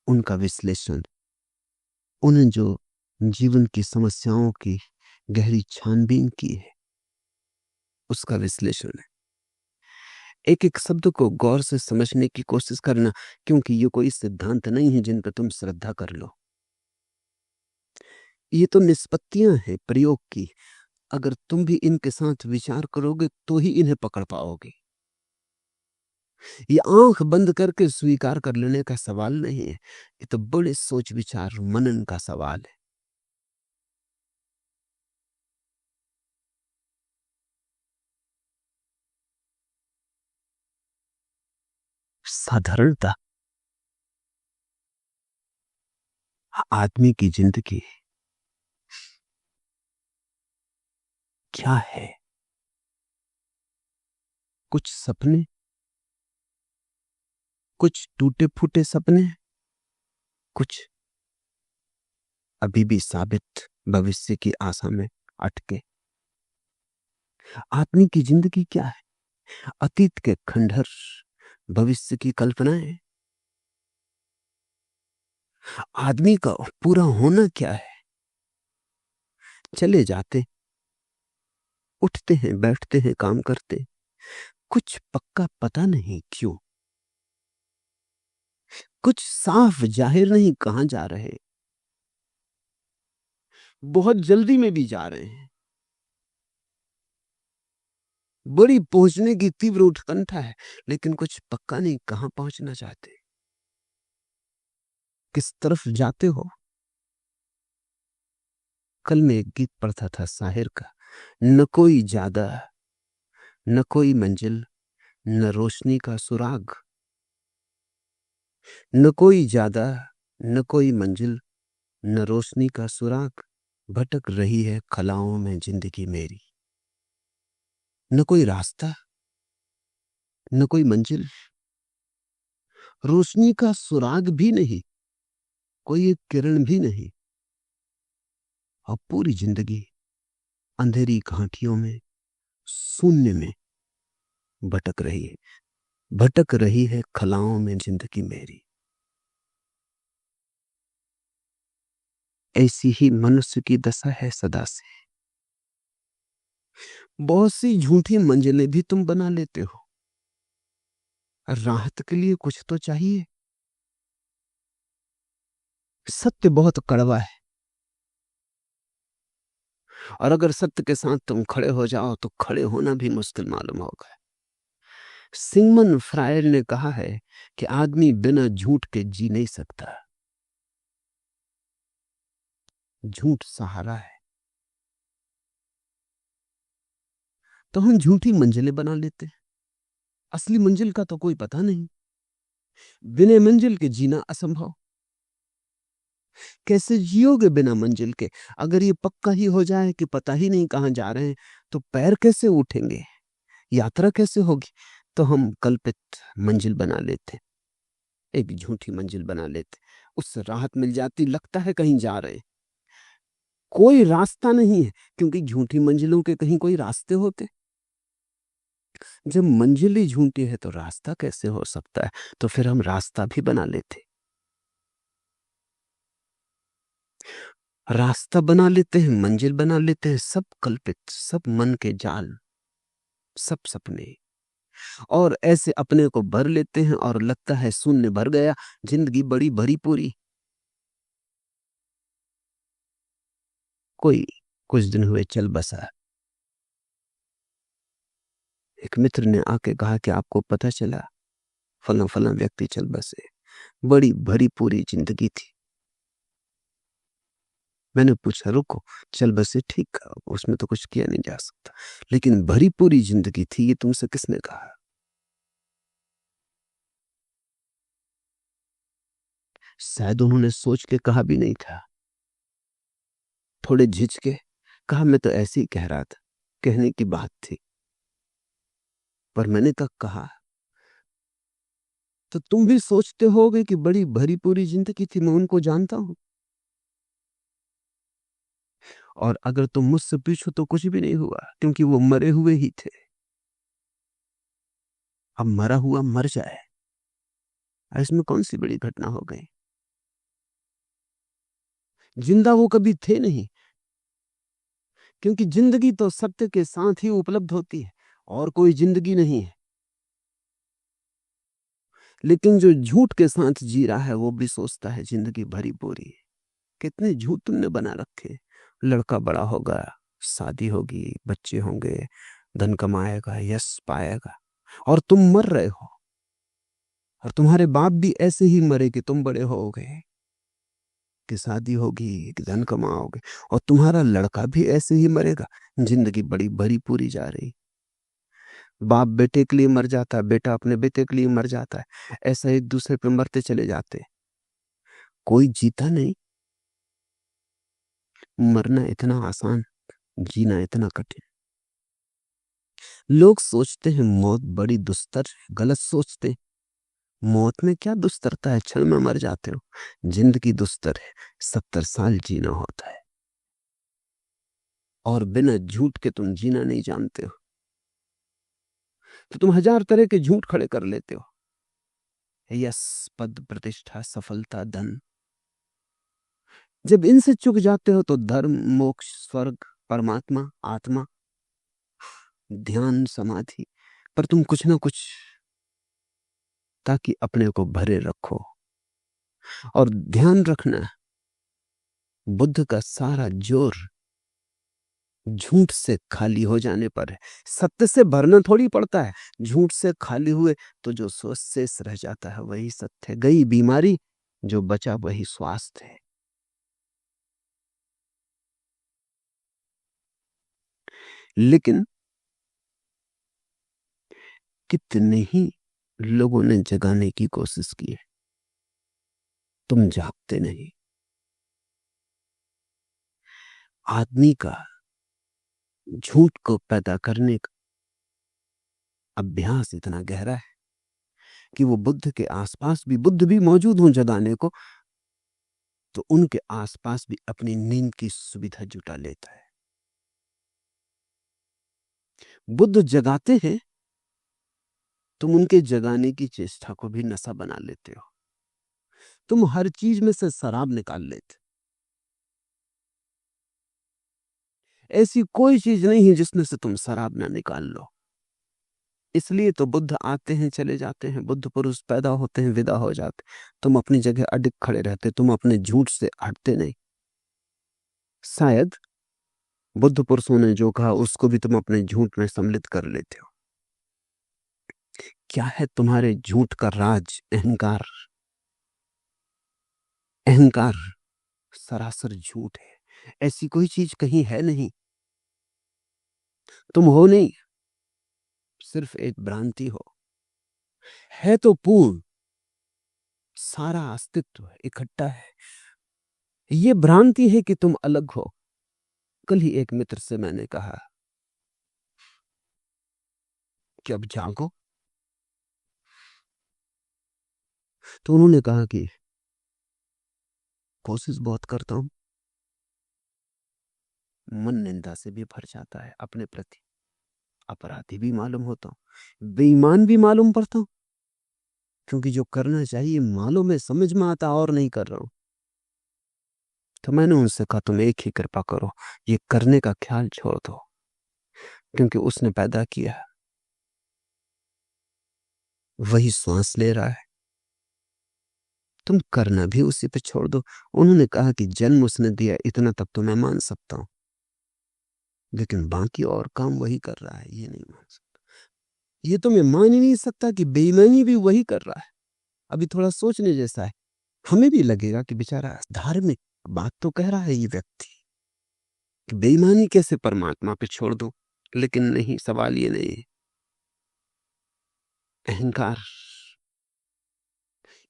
उनका विश्लेषण, उन्हें जो जीवन की समस्याओं की गहरी छानबीन की है उसका विश्लेषण है। एक एक शब्द को गौर से समझने की कोशिश करना, क्योंकि ये कोई सिद्धांत नहीं है जिन पर तुम श्रद्धा कर लो। ये तो निष्पत्तियां हैं प्रयोग की। अगर तुम भी इनके साथ विचार करोगे तो ही इन्हें पकड़ पाओगे। ये आंख बंद करके स्वीकार कर लेने का सवाल नहीं है। ये तो बड़े सोच विचार मनन का सवाल है। साधारणता आदमी की जिंदगी क्या है? कुछ सपने, कुछ टूटे फूटे सपने, कुछ अभी भी साबित भविष्य की आशा में अटके। आदमी की जिंदगी क्या है? अतीत के खंडहर, भविष्य की कल्पनाएं। आदमी का पूरा होना क्या है? चले जाते, उठते हैं, बैठते हैं, काम करते, कुछ पक्का पता नहीं क्यों, कुछ साफ जाहिर नहीं कहां जा रहे, बहुत जल्दी में भी जा रहे हैं, बड़ी पहुंचने की तीव्र उत्कंठा है, लेकिन कुछ पक्का नहीं कहां पहुंचना चाहते, किस तरफ जाते हो। कल मैं एक गीत पढ़ता था शायर का, न कोई ज्यादा, न कोई मंजिल, न रोशनी का सुराग, न कोई ज्यादा, न कोई मंजिल, न रोशनी का सुराग, भटक रही है खलाओं में जिंदगी मेरी। न कोई रास्ता, न कोई मंजिल, रोशनी का सुराग भी नहीं, कोई एक किरण भी नहीं, और पूरी जिंदगी अंधेरी घाटियों में, शून्य में भटक रही है। भटक रही है खलाओं में जिंदगी मेरी। ऐसी ही मनुष्य की दशा है सदा से। बहुत सी झूठी मंजिलें भी तुम बना लेते हो। राहत के लिए कुछ तो चाहिए। सत्य बहुत कड़वा है, और अगर सत्य के साथ तुम खड़े हो जाओ तो खड़े होना भी मुश्किल मालूम होगा। सिगमंड फ्रायड ने कहा है कि आदमी बिना झूठ के जी नहीं सकता। झूठ सहारा है। तो हम झूठी मंजिलें बना लेते हैं। असली मंजिल का तो कोई पता नहीं। बिना मंजिल के जीना असंभव। कैसे जियोगे बिना मंजिल के? अगर ये पक्का ही हो जाए कि पता ही नहीं कहां जा रहे हैं, तो पैर कैसे उठेंगे? यात्रा कैसे होगी? तो हम कल्पित मंजिल बना लेते, एक झूठी मंजिल बना लेते। उससे राहत मिल जाती, लगता है कहीं जा रहे हैं। कोई रास्ता नहीं है, क्योंकि झूठी मंजिलों के कहीं कोई रास्ते होते? जब मंजिल ही झूठी है तो रास्ता कैसे हो सकता है? तो फिर हम रास्ता भी बना लेते, रास्ता बना लेते हैं, मंजिल बना लेते हैं। सब कल्पित, सब मन के जाल, सब सपने। और ऐसे अपने को भर लेते हैं और लगता है शून्य भर गया, जिंदगी बड़ी भरी पूरी। कोई कुछ दिन हुए चल बसा। एक मित्र ने आके कहा कि आपको पता चला, फला फला व्यक्ति चल बसे, बड़ी भरी पूरी जिंदगी थी। मैंने पूछा, रुको, चल बसे ठीक, उसमें तो कुछ किया नहीं जा सकता, लेकिन भरी पूरी जिंदगी थी, ये तुमसे किसने कहा? शायद उन्होंने सोच के कहा भी नहीं था। थोड़े झिझके कहा, मैं तो ऐसे ही कह रहा था, कहने की बात थी। पर मैंने कहा, तो तुम भी सोचते होगे कि बड़ी भरी पूरी जिंदगी थी, मैं उनको जानता हूं। और अगर तुम मुझसे पूछो तो कुछ भी नहीं हुआ, क्योंकि वो मरे हुए ही थे। अब मरा हुआ मर जाए, इसमें कौन सी बड़ी घटना हो गई? जिंदा वो कभी थे नहीं, क्योंकि जिंदगी तो सत्य के साथ ही उपलब्ध होती है, और कोई जिंदगी नहीं है। लेकिन जो झूठ के साथ जी रहा है वो भी सोचता है जिंदगी भरी पूरी है। कितने झूठ तुमने बना रखे। लड़का बड़ा होगा, शादी होगी, बच्चे होंगे, धन कमाएगा, यश पाएगा, और तुम मर रहे हो। और तुम्हारे बाप भी ऐसे ही मरे कि तुम बड़े होगे, कि शादी होगी, कि धन कमाओगे, और तुम्हारा लड़का भी ऐसे ही मरेगा। जिंदगी बड़ी भरी पूरी जा रही। बाप बेटे के लिए मर जाता है, बेटा अपने बेटे के लिए मर जाता है, ऐसा एक दूसरे पे मरते चले जाते। कोई जीता नहीं। मरना इतना आसान, जीना इतना कठिन। लोग सोचते हैं मौत बड़ी दुस्तर है, गलत सोचते हैं। मौत में क्या दुस्तरता है, क्षण में मर जाते हो। जिंदगी दुस्तर है, 70 साल जीना होता है, और बिना झूठ के तुम जीना नहीं जानते हो, तो तुम हजार तरह के झूठ खड़े कर लेते हो। यश, पद, प्रतिष्ठा, सफलता, धन। जब इनसे चूक जाते हो तो धर्म, मोक्ष, स्वर्ग, परमात्मा, आत्मा, ध्यान, समाधि, पर तुम कुछ ना कुछ, ताकि अपने को भरे रखो। और ध्यान रखना, बुद्ध का सारा जोर झूठ से खाली हो जाने पर है। सत्य से भरना थोड़ी पड़ता है। झूठ से खाली हुए तो जो शेष रह जाता है वही सत्य है। गई बीमारी, जो बचा वही स्वास्थ्य है। लेकिन कितने ही लोगों ने जगाने की कोशिश की है, तुम जागते नहीं। आदमी का झूठ को पैदा करने का अभ्यास इतना गहरा है कि वो बुद्ध के आसपास भी, बुद्ध भी मौजूद हों जगाने को, तो उनके आसपास भी अपनी नींद की सुविधा जुटा लेता है। बुद्ध जगाते हैं, तुम उनके जगाने की चेष्टा को भी नशा बना लेते हो। तुम हर चीज में से शराब निकाल लेते। ऐसी कोई चीज नहीं है जिसमें से तुम शराब ना निकाल लो। इसलिए तो बुद्ध आते हैं, चले जाते हैं, बुद्ध पुरुष पैदा होते हैं, विदा हो जाते। तुम अपनी जगह अडिग खड़े रहते, तुम अपने झूठ से हटते नहीं। शायद बुद्ध पुरुषों ने जो कहा उसको भी तुम अपने झूठ में सम्मिलित कर लेते हो। क्या है तुम्हारे झूठ का राज? अहंकार। अहंकार सरासर झूठ है। ऐसी कोई चीज कहीं है नहीं। तुम हो नहीं, सिर्फ एक भ्रांति हो। है तो पूर्ण, सारा अस्तित्व इकट्ठा है। ये भ्रांति है कि तुम अलग हो। कल ही एक मित्र से मैंने कहा कि अब जागो। तो उन्होंने कहा कि कोशिश बहुत करता हूं, मन निंदा से भी भर जाता है, अपने प्रति अपराधी भी मालूम होता हूं, बेईमान भी मालूम पड़ता हूं, क्योंकि जो करना चाहिए मालूम है, समझ में आता और नहीं कर रहा हूं। तो मैंने उनसे कहा तुम एक ही कृपा करो, ये करने का ख्याल छोड़ दो, क्योंकि उसने पैदा किया, वही श्वास ले रहा है, तुम करना भी उसी पे छोड़ दो। उन्होंने कहा कि जन्म उसने दिया, इतना तक तो मैं मान सकता हूं, लेकिन बाकी और काम वही कर रहा है, ये नहीं मान सकता। ये तो मैं मान ही नहीं सकता कि बेईमानी भी वही कर रहा है। अभी थोड़ा सोचने जैसा है। हमें भी लगेगा कि बेचारा धार्मिक बात तो कह रहा है ये व्यक्ति, कि बेईमानी कैसे परमात्मा पे छोड़ दो। लेकिन नहीं, सवाल ये नहीं है। अहंकार,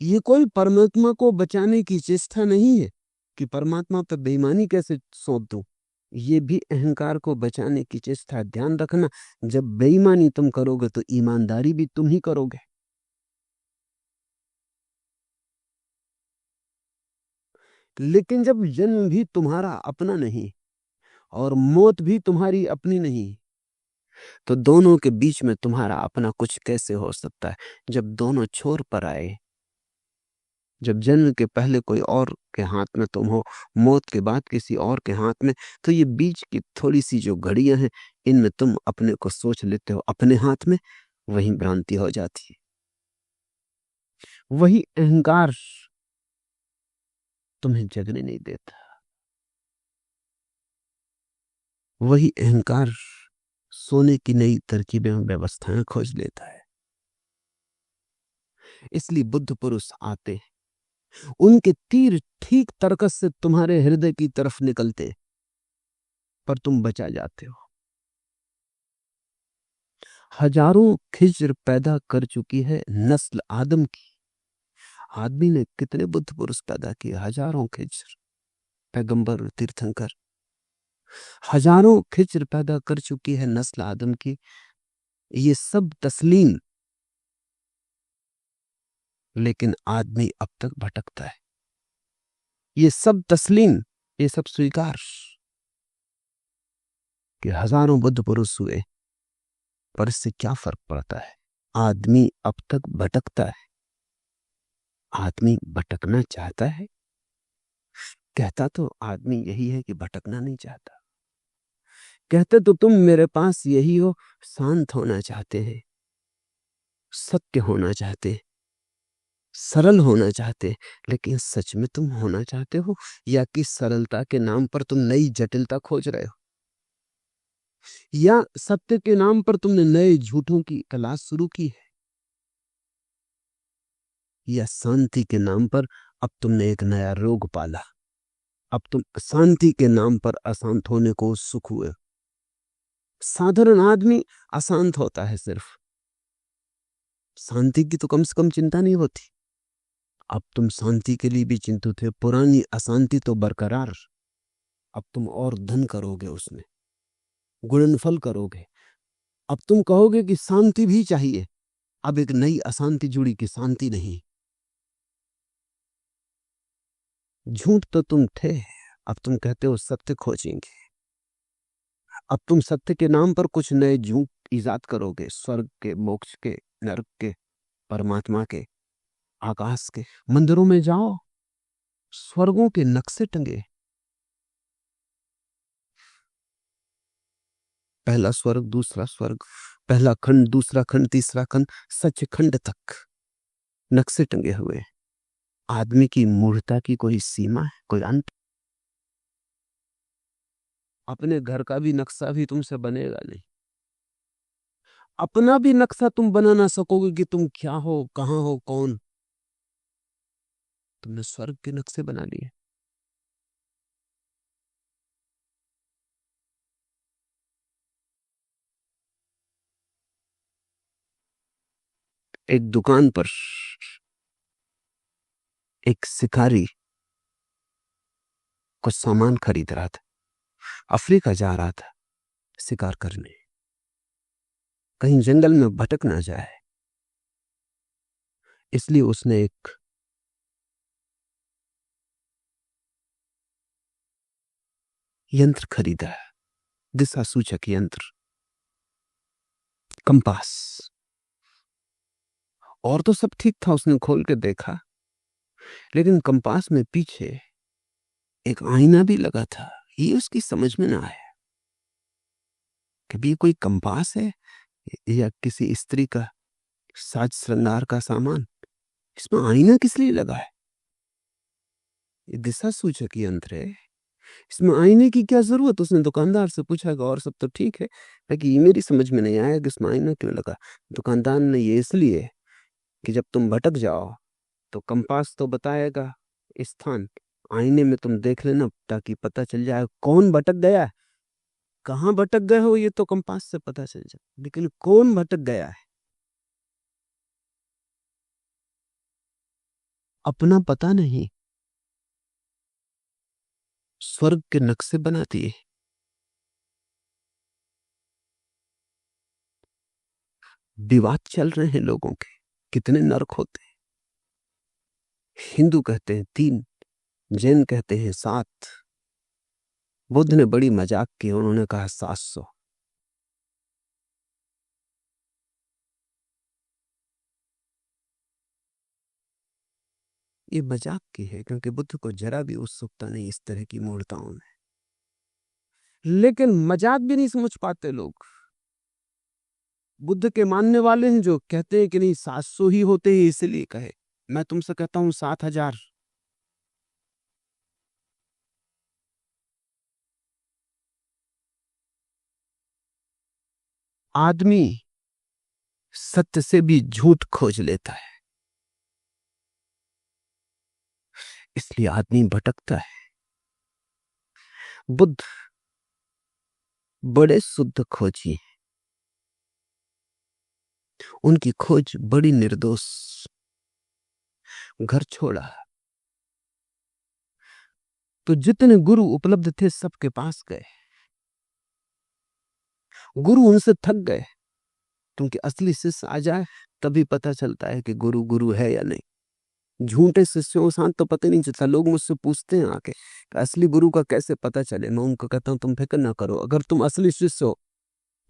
ये कोई परमात्मा को बचाने की चेष्टा नहीं है कि परमात्मा पे बेईमानी कैसे सौंप दूं। ये भी अहंकार को बचाने की चेष्टा है। ध्यान रखना, जब बेईमानी तुम करोगे तो ईमानदारी भी तुम ही करोगे। लेकिन जब जन्म भी तुम्हारा अपना नहीं और मौत भी तुम्हारी अपनी नहीं, तो दोनों के बीच में तुम्हारा अपना कुछ कैसे हो सकता है? जब दोनों छोर पर आए, जब जन्म के पहले कोई और के हाथ में तुम हो, मौत के बाद किसी और के हाथ में, तो ये बीच की थोड़ी सी जो घड़ियां हैं, इनमें तुम अपने को सोच लेते हो अपने हाथ में, वही भ्रांति हो जाती है। वही अहंकार तुम्हें जगने नहीं देता। वही अहंकार सोने की नई तरकीबें और व्यवस्थाएं खोज लेता है। इसलिए बुद्ध पुरुष आते, उनके तीर ठीक तरकस से तुम्हारे हृदय की तरफ निकलते, पर तुम बचा जाते हो। हजारों खिज्र पैदा कर चुकी है नस्ल आदम की। आदमी ने कितने बुद्ध पुरुष पैदा किए? हजारों खिज्र, पैगंबर, तीर्थंकर, हजारों खिज्र पैदा कर चुकी है नस्ल आदम की। ये सब तस्लीम, लेकिन आदमी अब तक भटकता है। ये सब तस्लीम, ये सब स्वीकार कि हजारों बुद्ध पुरुष हुए, पर इससे क्या फर्क पड़ता है? आदमी अब तक भटकता है। आदमी भटकना चाहता है? कहता तो आदमी यही है कि भटकना नहीं चाहता। कहते तो तुम मेरे पास यही हो, शांत होना चाहते हैं, सत्य होना चाहते, सरल होना चाहते। लेकिन सच में तुम होना चाहते हो, या कि सरलता के नाम पर तुम नई जटिलता खोज रहे हो, या सत्य के नाम पर तुमने नए झूठों की तलाश शुरू की है, या शांति के नाम पर अब तुमने एक नया रोग पाला। अब तुम शांति के नाम पर अशांत होने को सुख हुए। साधारण आदमी अशांत होता है सिर्फ, शांति की तो कम से कम चिंता नहीं होती। अब तुम शांति के लिए भी चिंतित हो। पुरानी अशांति तो बरकरार, अब तुम और धन करोगे, उसमें गुणनफल करोगे। अब तुम कहोगे कि शांति भी चाहिए। अब एक नई अशांति जुड़ी कि शांति नहीं। झूठ तो तुम थे, अब तुम कहते हो सत्य खोजेंगे। अब तुम सत्य के नाम पर कुछ नए झूठ इजाद करोगे, स्वर्ग के, मोक्ष के, नरक के, परमात्मा के, आकाश के। मंदिरों में जाओ, स्वर्गों के नक्शे टंगे, पहला स्वर्ग, दूसरा स्वर्ग, पहला खंड, दूसरा खंड, तीसरा खंड, सचखंड तक नक्शे टंगे हुए हैं। आदमी की मूर्खता की कोई सीमा है, कोई अंत? अपने घर का भी नक्शा भी तुमसे बनेगा नहीं। अपना भी नक्शा तुम बना ना सकोगे कि तुम क्या हो, कहां हो, कौन। तुमने स्वर्ग के नक्शे बना लिए। एक दुकान पर एक शिकारी कुछ सामान खरीद रहा था। अफ्रीका जा रहा था शिकार करने, कहीं जंगल में भटक ना जाए, इसलिए उसने एक यंत्र खरीदा है, दिशा सूचक यंत्र, कंपास। और तो सब ठीक था, उसने खोल के देखा, लेकिन कंपास में पीछे एक आईना भी लगा था। ये उसकी समझ में ना आया कि ये कोई कंपास है या किसी स्त्री का साज श्रृंगार का सामान। इसमें आईना किस लिए लगा है? ये दिशा सूचक यंत्र है, इसमें आईने की क्या जरूरत? उसने दुकानदार से पूछा कि और सब तो ठीक है, लेकिन ये मेरी समझ में नहीं आया कि इसमें आईना क्यों लगा। दुकानदार ने, ये इसलिए कि जब तुम भटक जाओ तो कंपास तो बताएगा स्थान, आईने में तुम देख लेना ताकि पता चल जाए कौन भटक गया है। कहां भटक गए हो ये तो कंपास से पता चल जाए, लेकिन कौन भटक गया है अपना पता नहीं। स्वर्ग के नक्शे बना दिए। विवाद चल रहे हैं लोगों के, कितने नरक होते हैं। हिंदू कहते हैं 3, जैन कहते हैं 7। बुद्ध ने बड़ी मजाक की, उन्होंने कहा 700। ये मजाक की है, क्योंकि बुद्ध को जरा भी उत्सुकता नहीं इस तरह की मूर्ताओं में। लेकिन मजाक भी नहीं समझ पाते लोग। बुद्ध के मानने वाले हैं जो कहते हैं कि नहीं 700 ही होते हैं, इसलिए कहे। मैं तुमसे कहता हूं 7000। आदमी सत्य से भी झूठ खोज लेता है, इसलिए आदमी भटकता है। बुद्ध बड़े शुद्ध खोजी हैं, उनकी खोज बड़ी निर्दोष। घर छोड़ा तो जितने गुरु उपलब्ध थे सबके पास गए। गुरु उनसे थक गए, क्योंकि असली शिष्य आ जाए तभी पता चलता है कि गुरु गुरु है या नहीं। झूठे शिष्यों के साथ तो पता नहीं चलता। लोग मुझसे पूछते हैं आके कि असली गुरु का कैसे पता चले। मैं उनको कहता हूं तुम फिक्र ना करो, अगर तुम असली शिष्य हो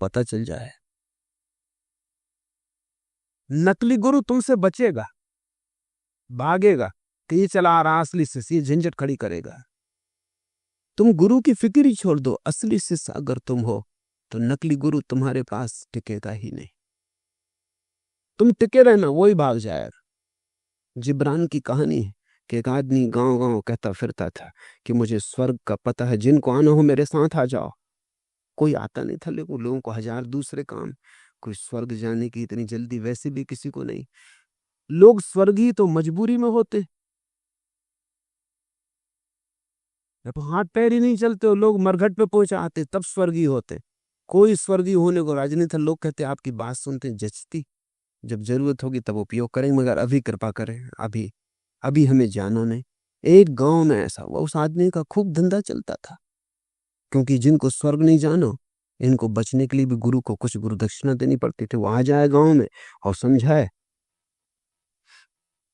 पता चल जाए। नकली गुरु तुमसे बचेगा, भागेगा कि ये चला आ रहा असली शिष्य, ये झंझट खड़ी करेगा। तुम गुरु की फिक्र ही छोड़ दो, असली शिष्य अगर तुम हो तो नकली गुरु तुम्हारे पास टिकेगा ही नहीं। तुम टिके रहना, वही भाग जाएगा। जिब्रान की कहानी है कि एक आदमी गांव गांव कहता फिरता था कि मुझे स्वर्ग का पता है, जिनको आना हो मेरे साथ आ जाओ। कोई आता नहीं था, लेकिन लोगों को हजार दूसरे काम। कोई स्वर्ग जाने की इतनी जल्दी वैसे भी किसी को नहीं। लोग स्वर्गीय तो मजबूरी में होते, जब हाथ पैर ही नहीं चलते हो लोग मरघट पे पहुंच आते तब स्वर्गीय होते। कोई स्वर्गीय होने को राजी नहीं था। लोग कहते आपकी बात सुनते जचती, जब जरूरत होगी तब उपयोग करेंगे, मगर अभी कृपा करें, अभी अभी हमें जाना नहीं। एक गांव में ऐसा हुआ, उस आदमी का खूब धंधा चलता था, क्योंकि जिनको स्वर्ग नहीं जानो इनको बचने के लिए भी गुरु को कुछ गुरु दक्षिणा देनी पड़ती थी। वो आ जाए गांव में और समझाए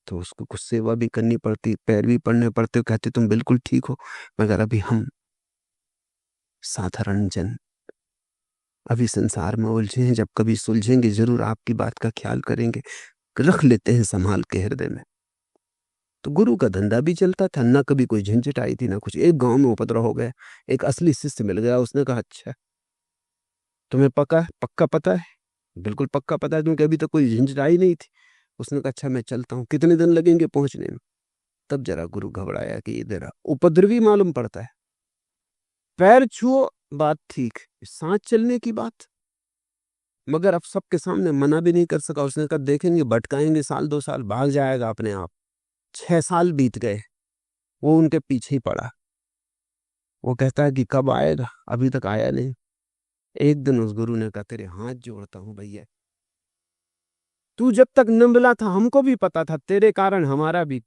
तो उसको कुछ सेवा भी करनी पड़ती, पैर भी पड़ने पड़ते। कहते तुम बिल्कुल ठीक हो, मगर अभी हम साधारण जन अभी संसार में उलझे हैं, जब कभी सुलझेंगे जरूर आपकी बात का ख्याल करेंगे, रख लेते हैं संभाल के हृदय में। तो गुरु का धंधा भी चलता था, ना कभी कोई झंझट आई थी ना कुछ। एक गांव में उपद्रव हो गया, एक असली शिष्य मिल गया, उसने कहा अच्छा तुम्हें पक्का पता है? बिल्कुल पक्का पता है, क्योंकि अभी तक कोई झंझट आई नहीं थी। उसने कहा अच्छा मैं चलता हूँ, कितने दिन लगेंगे पहुंचने में? तब जरा गुरु घबराया कि इधर उपद्रवी मालूम पड़ता है। पैर छुओ बात ठीक, सांस चलने की बात, मगर अब सबके सामने मना भी नहीं कर सका। उसने कहा देखेंगे, भटकाएंगे, साल 2 साल, भाग जाएगा अपने आप। 6 साल बीत गए, वो उनके पीछे ही पड़ा। वो कहता है कि कब आएगा, अभी तक आया नहीं। एक दिन उस गुरु ने कहा तेरे हाथ जोड़ता हूं भैया, तू जब तक न मिला था हमको भी पता था, तेरे कारण हमारा भी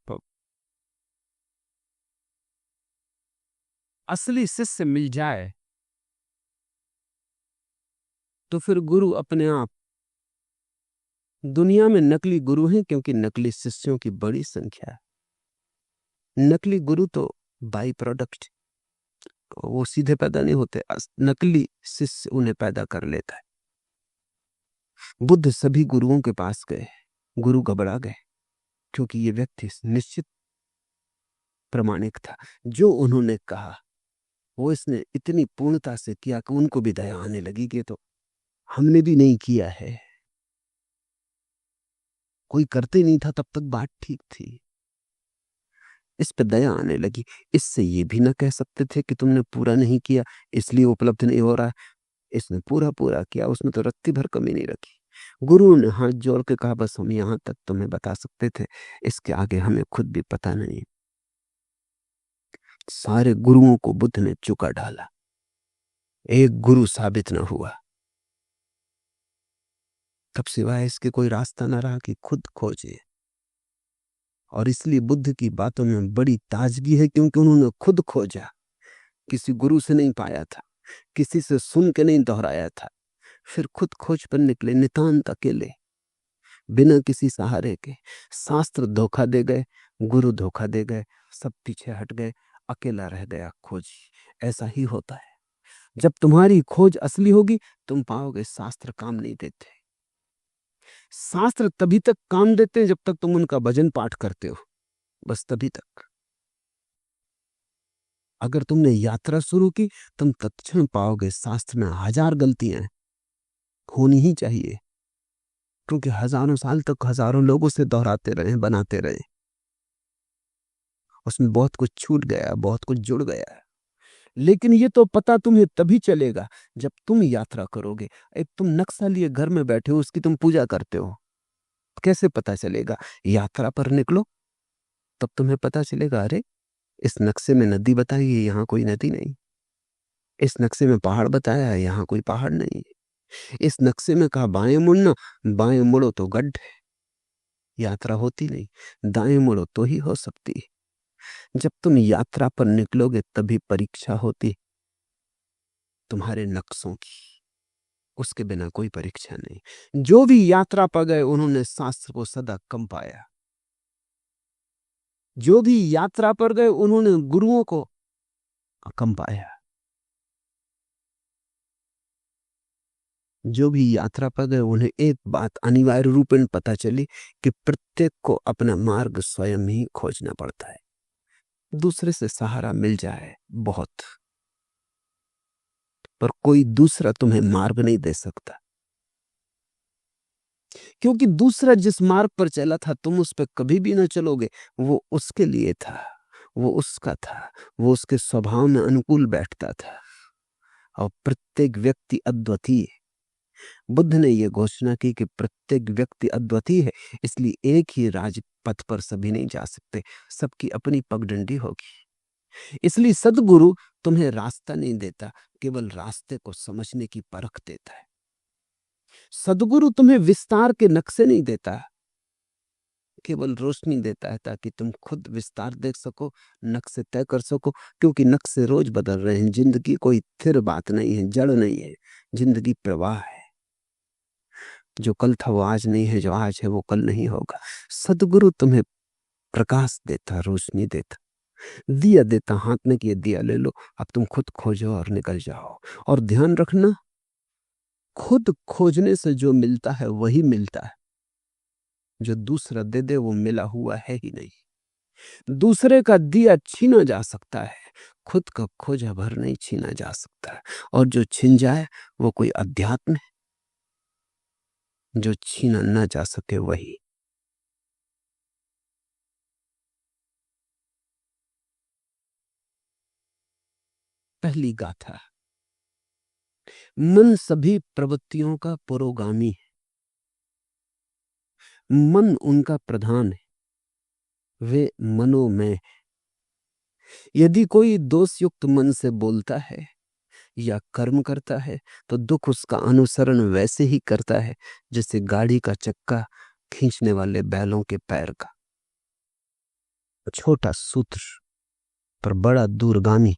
असली शिष्य मिल जाए तो फिर गुरु अपने आप। दुनिया में नकली गुरु हैं क्योंकि नकली शिष्यों की बड़ी संख्या है। नकली गुरु तो बाई प्रोडक्ट, वो सीधे पैदा नहीं होते, नकली शिष्य उन्हें पैदा कर लेता है। बुद्ध सभी गुरुओं के पास गए, गुरु घबरा गए, क्योंकि ये व्यक्ति निश्चित प्रमाणिक था। जो उन्होंने कहा वो इसने इतनी पूर्णता से किया कि उनको भी दया आने लगी कि तो हमने भी नहीं किया है। कोई करते नहीं था तब तक बात ठीक थी, इस पे दया आने लगी। इससे ये भी ना कह सकते थे कि तुमने पूरा नहीं किया इसलिए उपलब्ध नहीं हो रहा है। इसने पूरा पूरा किया, उसमें तो रत्ती भर कमी नहीं रखी। गुरु ने हाथ जोड़ के कहा बस हम यहां तक तुम्हें बता सकते थे, इसके आगे हमें खुद भी पता नहीं। सारे गुरुओं को बुद्ध ने चुका डाला, एक गुरु साबित न हुआ। तब सिवाय इसके कोई रास्ता न रहा कि खुद खोजे। और इसलिए बुद्ध की बातों में बड़ी ताजगी है, क्योंकि उन्होंने खुद खोजा, किसी गुरु से नहीं पाया था, किसी से सुन के नहीं दोहराया था, फिर खुद खोज पर निकले, नितांत अकेले, बिना किसी सहारे के। शास्त्र धोखा दे गए, गुरु धोखा दे गए, सब पीछे हट गए, अकेला रह गया खोजी। ऐसा ही होता है, जब तुम्हारी खोज असली होगी तुम पाओगे शास्त्र काम नहीं देते। शास्त्र तभी तक काम देते हैं जब तक तुम उनका भजन पाठ करते हो, बस तभी तक। अगर तुमने यात्रा शुरू की तुम तत्क्षण पाओगे शास्त्र में 1000 गलतियां होनी ही चाहिए, क्योंकि हजारों साल तक हजारों लोगों से दोहराते रहे, बनाते रहे, उसमें बहुत कुछ छूट गया, बहुत कुछ जुड़ गया। लेकिन ये तो पता तुम्हें तभी चलेगा जब तुम यात्रा करोगे। एक तुम नक्शा लिए घर में बैठे हो, उसकी तुम पूजा करते हो, कैसे पता चलेगा? यात्रा पर निकलो तब तुम्हें पता चलेगा, अरे इस नक्शे में नदी बताई है, यहाँ कोई नदी नहीं। इस नक्शे में पहाड़ बताया है, यहाँ कोई पहाड़ नहीं। इस नक्शे में कहा बाएं मुड़ना, बाएं मुड़ो तो गड्ढ है, यात्रा होती नहीं। दाएं मुड़ो तो ही हो सकती है। जब तुम यात्रा पर निकलोगे तभी परीक्षा होती तुम्हारे नक्शों की, उसके बिना कोई परीक्षा नहीं। जो भी यात्रा पर गए उन्होंने शास्त्र को सदा कम पाया, जो भी यात्रा पर गए उन्होंने गुरुओं को कम पाया। जो भी यात्रा पर गए उन्हें एक बात अनिवार्य रूपेण पता चली कि प्रत्येक को अपना मार्ग स्वयं ही खोजना पड़ता है। दूसरे से सहारा मिल जाए बहुत, पर कोई दूसरा तुम्हें मार्ग नहीं दे सकता, क्योंकि दूसरा जिस मार्ग पर चला था तुम उस पर कभी भी ना चलोगे। वो उसके लिए था, वो उसका था, वो उसके स्वभाव में अनुकूल बैठता था। और प्रत्येक व्यक्ति अद्वितीय है। बुद्ध ने यह घोषणा की कि प्रत्येक व्यक्ति अद्वितीय है, इसलिए एक ही राजपथ पर सभी नहीं जा सकते, सबकी अपनी पगडंडी होगी। इसलिए सद्गुरु तुम्हें रास्ता नहीं देता, केवल रास्ते को समझने की परख देता है। सद्गुरु तुम्हें विस्तार के नक्शे नहीं देता, केवल रोशनी देता है ताकि तुम खुद विस्तार देख सको, नक्शे तय कर सको। क्योंकि नक्शे रोज बदल रहे हैं, जिंदगी कोई स्थिर बात नहीं है, जड़ नहीं है, जिंदगी प्रवाह है। जो कल था वो आज नहीं है, जो आज है वो कल नहीं होगा। सद्गुरु तुम्हें प्रकाश देता, रोशनी देता, दिया देता, हाथ में कि ये दिया ले लो, अब तुम खुद खोजो और निकल जाओ। और ध्यान रखना, खुद खोजने से जो मिलता है वही मिलता है, जो दूसरा दे दे वो मिला हुआ है ही नहीं। दूसरे का दिया छीना जा सकता है, खुद का खोजा भर नहीं छीना जा सकता। और जो छिन जाए वो कोई अध्यात्म है, जो छीना ना जा सके वही। पहली गाथा, मन सभी प्रवृत्तियों का पुरोगामी है, मन उनका प्रधान है, वे मनोमय। यदि कोई दोषयुक्त मन से बोलता है या कर्म करता है तो दुख उसका अनुसरण वैसे ही करता है जैसे गाड़ी का चक्का खींचने वाले बैलों के पैर का। छोटा सूत्र पर बड़ा दूरगामी।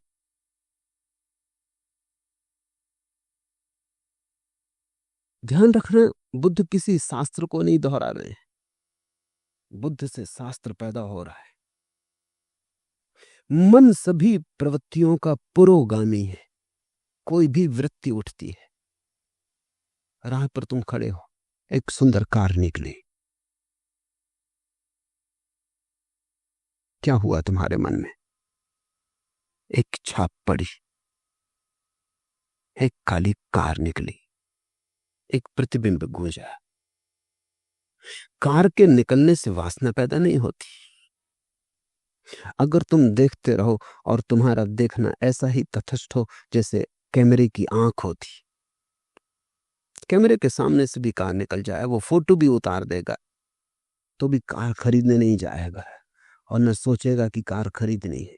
ध्यान रखना, बुद्ध किसी शास्त्र को नहीं दोहरा रहे हैं, बुद्ध से शास्त्र पैदा हो रहा है। मन सभी प्रवृत्तियों का पुरोगामी है। कोई भी वृत्ति उठती है, राह पर तुम खड़े हो, एक सुंदर कार निकली, क्या हुआ तुम्हारे मन में? एक छाप पड़ी, एक काली कार निकली, एक प्रतिबिंब गूंजा। कार के निकलने से वासना पैदा नहीं होती। अगर तुम देखते रहो और तुम्हारा देखना ऐसा ही तटस्थ हो जैसे कैमरे की आंख होती, कैमरे के सामने से भी कार निकल जाए, वो फोटो भी उतार देगा, तो भी कार खरीदने नहीं जाएगा और न सोचेगा कि कार खरीदनी है।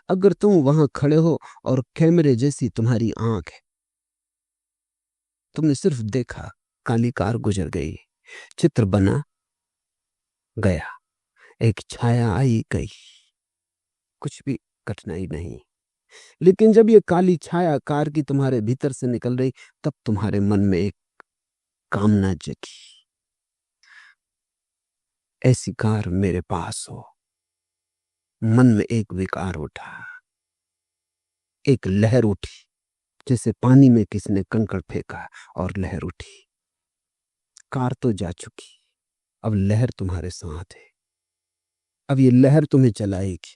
अगर तुम वहां खड़े हो और कैमरे जैसी तुम्हारी आंख है, तुमने सिर्फ देखा, काली कार गुजर गई, चित्र बना गया, एक छाया आई गई, कुछ भी कठिनाई नहीं। लेकिन जब ये काली छाया कार की तुम्हारे भीतर से निकल रही, तब तुम्हारे मन में एक कामना जगी, ऐसी कार मेरे पास हो। मन में एक विकार उठा, एक लहर उठी, जैसे पानी में किसने कंकड़ फेंका और लहर उठी। कार तो जा चुकी, अब लहर तुम्हारे साथ है। अब ये लहर तुम्हें चलाएगी,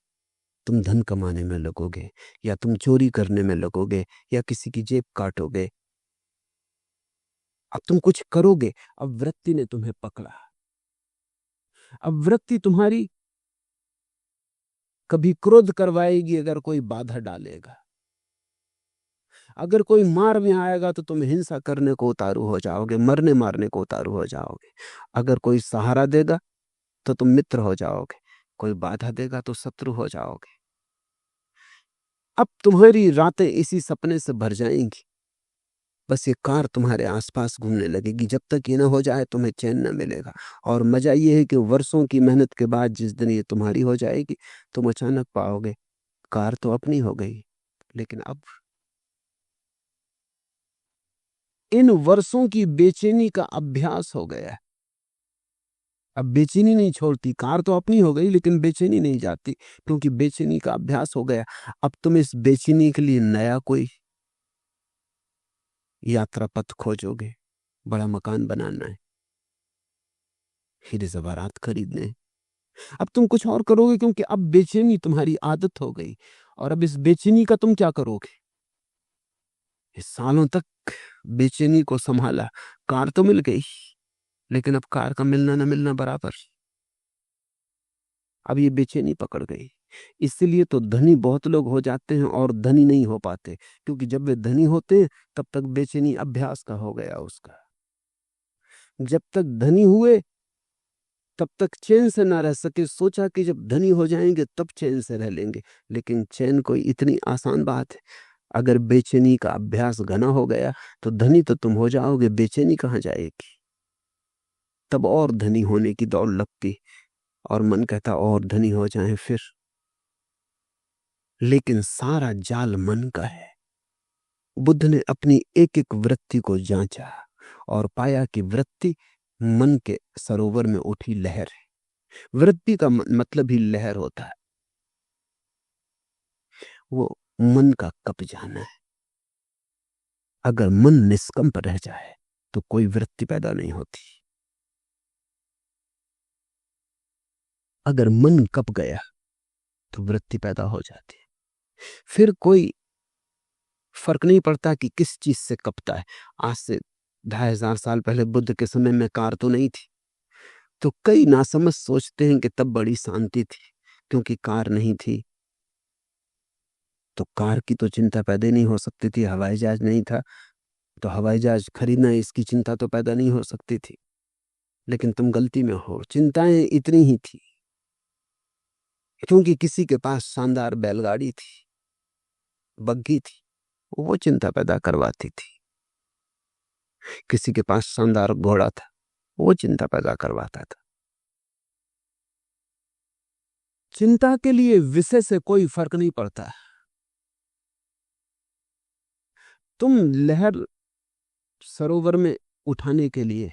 तुम धन कमाने में लगोगे, या तुम चोरी करने में लगोगे, या किसी की जेब काटोगे। अब तुम कुछ करोगे। अब वृत्ति ने तुम्हें पकड़ा। अब वृत्ति तुम्हारी कभी क्रोध करवाएगी अगर कोई बाधा डालेगा। अगर कोई मार में आएगा तो तुम हिंसा करने को उतारू हो जाओगे, मरने मारने को उतारू हो जाओगे। अगर कोई सहारा देगा तो तुम मित्र हो जाओगे, कोई बाधा देगा तो शत्रु हो जाओगे। अब तुम्हारी रातें इसी सपने से भर जाएंगी। बस ये कार तुम्हारे आसपास घूमने लगेगी, जब तक ये ना हो जाए तुम्हें चैन न मिलेगा। और मजा ये है कि वर्षों की मेहनत के बाद जिस दिन ये तुम्हारी हो जाएगी, तुम अचानक पाओगे कार तो अपनी हो गई, लेकिन अब इन वर्षों की बेचैनी का अभ्यास हो गया है। अब बेचैनी नहीं छोड़ती, कार तो अपनी हो गई लेकिन बेचैनी नहीं जाती, क्योंकि बेचैनी का अभ्यास हो गया। अब तुम इस बेचैनी के लिए नया कोई यात्रा पथ खोजोगे। बड़ा मकान बनाना है, हीरे जवाहरात खरीदने हैं। अब तुम कुछ और करोगे, क्योंकि अब बेचैनी तुम्हारी आदत हो गई। और अब इस बेचैनी का तुम क्या करोगे? इस सालों तक बेचैनी को संभाला, कार तो मिल गई, लेकिन अब कार का मिलना न मिलना बराबर। अब ये बेचैनी पकड़ गई। इसलिए तो धनी बहुत लोग हो जाते हैं और धनी नहीं हो पाते, क्योंकि जब वे धनी होते हैं तब तक बेचैनी अभ्यास का हो गया उसका। जब तक धनी हुए तब तक चैन से ना रह सके, सोचा कि जब धनी हो जाएंगे तब चैन से रह लेंगे। लेकिन चैन कोई इतनी आसान बात है? अगर बेचैनी का अभ्यास घना हो गया तो धनी तो तुम हो जाओगे, बेचैनी कहां जाएगी? तब और धनी होने की दौड़ लगती और मन कहता और धनी हो जाएं फिर। लेकिन सारा जाल मन का है। बुद्ध ने अपनी एक एक वृत्ति को जांचा और पाया कि वृत्ति मन के सरोवर में उठी लहर है। वृत्ति का मतलब ही लहर होता है। वो मन का कब जाना है। अगर मन निष्कंप रह जाए तो कोई वृत्ति पैदा नहीं होती। अगर मन कप गया तो वृत्ति पैदा हो जाती है। फिर कोई फर्क नहीं पड़ता कि किस चीज से कपता है। आज से 2500 साल पहले बुद्ध के समय में कार तो नहीं थी, तो कई नासमझ सोचते हैं कि तब बड़ी शांति थी क्योंकि कार नहीं थी। तो कार की तो चिंता पैदा नहीं हो सकती थी। हवाई जहाज नहीं था तो हवाई जहाज खरीदना, इसकी चिंता तो पैदा नहीं हो सकती थी। लेकिन तुम गलती में हो, चिंताएं इतनी ही थी क्योंकि किसी के पास शानदार बैलगाड़ी थी, बग्घी थी, वो चिंता पैदा करवाती थी। किसी के पास शानदार घोड़ा था, वो चिंता पैदा करवाता था। चिंता के लिए विषय से कोई फर्क नहीं पड़ता। तुम लहर सरोवर में उठाने के लिए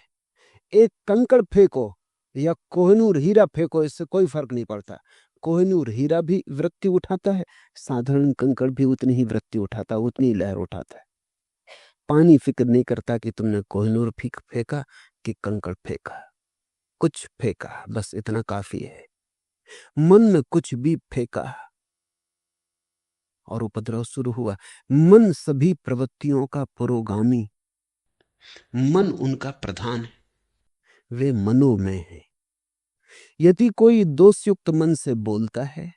एक कंकड़ फेंको या कोहिनूर हीरा फेंको, इससे कोई फर्क नहीं पड़ता। कोहिनूर हीरा भी वृत्ति उठाता है, साधारण कंकड़ भी उतनी ही वृत्ति उठाता है, उतनी लहर उठाता है। पानी फिक्र नहीं करता कि तुमने कोहिनूर फेंका कि कंकड़ फेंका। कुछ फेंका, बस इतना काफी है। मन में कुछ भी फेंका और उपद्रव शुरू हुआ। मन सभी प्रवृत्तियों का पुरोगामी, मन उनका प्रधान है, वे मनोमय है। यदि कोई दोषयुक्त मन से बोलता है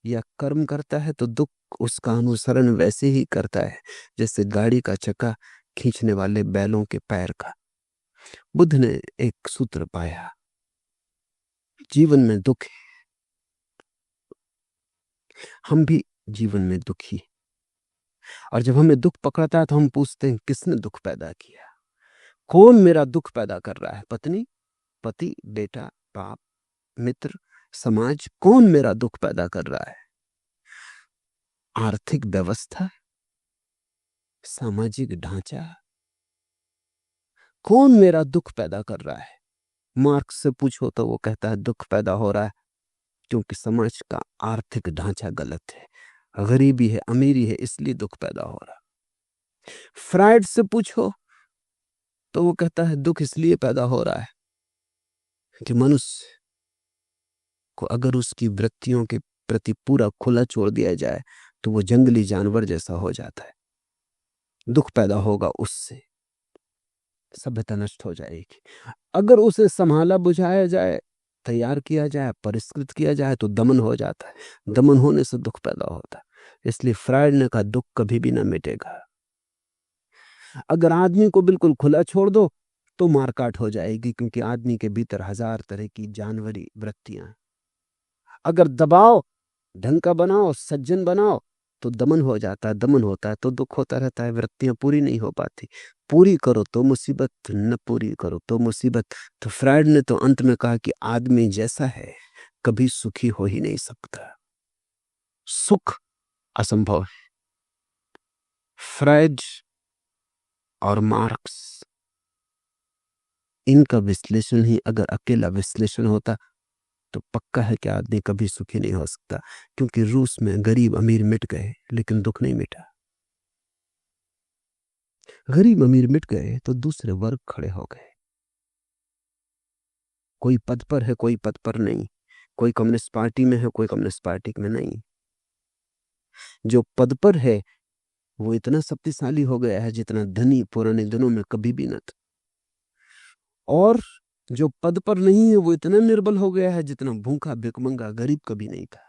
या कर्म करता है तो दुख उसका अनुसरण वैसे ही करता है जैसे गाड़ी का चक्का खींचने वाले बैलों के पैर का। बुद्ध ने एक सूत्र पाया, जीवन में दुख है, हम भी जीवन में दुखी। और जब हमें दुख पकड़ता है तो हम पूछते हैं किसने दुख पैदा किया, कौन मेरा दुख पैदा कर रहा है? पत्नी, पति, बेटा, बाप, मित्र, समाज, कौन मेरा दुख पैदा कर रहा है? आर्थिक व्यवस्था, सामाजिक ढांचा, कौन मेरा दुख पैदा कर रहा है? मार्क्स से पूछो तो वो कहता है दुख पैदा हो रहा है क्योंकि समाज का आर्थिक ढांचा गलत है, गरीबी है, अमीरी है, इसलिए दुख पैदा हो रहा। फ्राइड से पूछो तो वो कहता है दुख इसलिए पैदा हो रहा है कि मनुष्य को अगर उसकी वृत्तियों के प्रति पूरा खुला छोड़ दिया जाए तो वो जंगली जानवर जैसा हो जाता है। दुख पैदा होगा उससे, सभ्यता नष्ट हो जाएगी। अगर उसे संभाला बुझाया जाए, तैयार किया जाए, परिष्कृत किया जाए तो दमन हो जाता है। दमन होने से दुख पैदा होता है। इसलिए फ्राइड ने कहा दुख कभी भी ना मिटेगा। अगर आदमी को बिल्कुल खुला छोड़ दो तो मारकाट हो जाएगी क्योंकि आदमी के भीतर 1000 तरह की जानवरी वृत्तियां। अगर दबाओ, ढंग का बनाओ, सज्जन बनाओ तो दमन हो जाता है। दमन होता है तो दुख होता रहता है, वृत्तियां पूरी नहीं हो पाती। पूरी करो तो मुसीबत, न पूरी करो तो मुसीबत। तो फ्राइड ने तो अंत में कहा कि आदमी जैसा है कभी सुखी हो ही नहीं सकता, सुख असंभव है। फ्राइड और मार्क्स, इनका विश्लेषण ही अगर अकेला विश्लेषण होता तो पक्का है कि आदमी कभी सुखी नहीं हो सकता, क्योंकि रूस में गरीब अमीर मिट गए लेकिन दुख नहीं मिटा। गरीब अमीर मिट गए तो दूसरे वर्ग खड़े हो गए। कोई पद पर है, कोई पद पर नहीं, कोई कम्युनिस्ट पार्टी में है, कोई कम्युनिस्ट पार्टी में नहीं। जो पद पर है वो इतना शक्तिशाली हो गया है जितना धनी पुराने दिनों में कभी भी न था, और जो पद पर नहीं है वो इतना निर्बल हो गया है जितना भूखा भिखमंगा गरीब कभी नहीं था।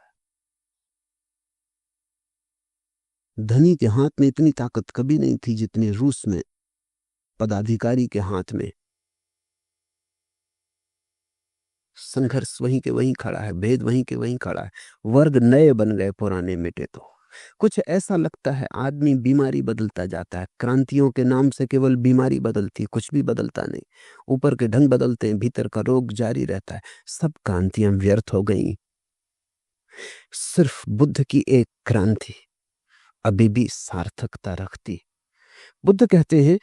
धनी के हाथ में इतनी ताकत कभी नहीं थी जितनी रूस में पदाधिकारी के हाथ में। संघर्ष वहीं के वहीं खड़ा है, भेद वहीं के वहीं खड़ा है। वर्ग नए बन गए, पुराने मिटे। तो कुछ ऐसा लगता है आदमी बीमारी बदलता जाता है। क्रांतियों के नाम से केवल बीमारी बदलती है, कुछ भी बदलता नहीं। ऊपर के ढंग बदलते हैं, भीतर का रोग जारी रहता है। सब क्रांतियां व्यर्थ हो गई। सिर्फ बुद्ध की एक क्रांति अभी भी सार्थकता रखती। बुद्ध कहते हैं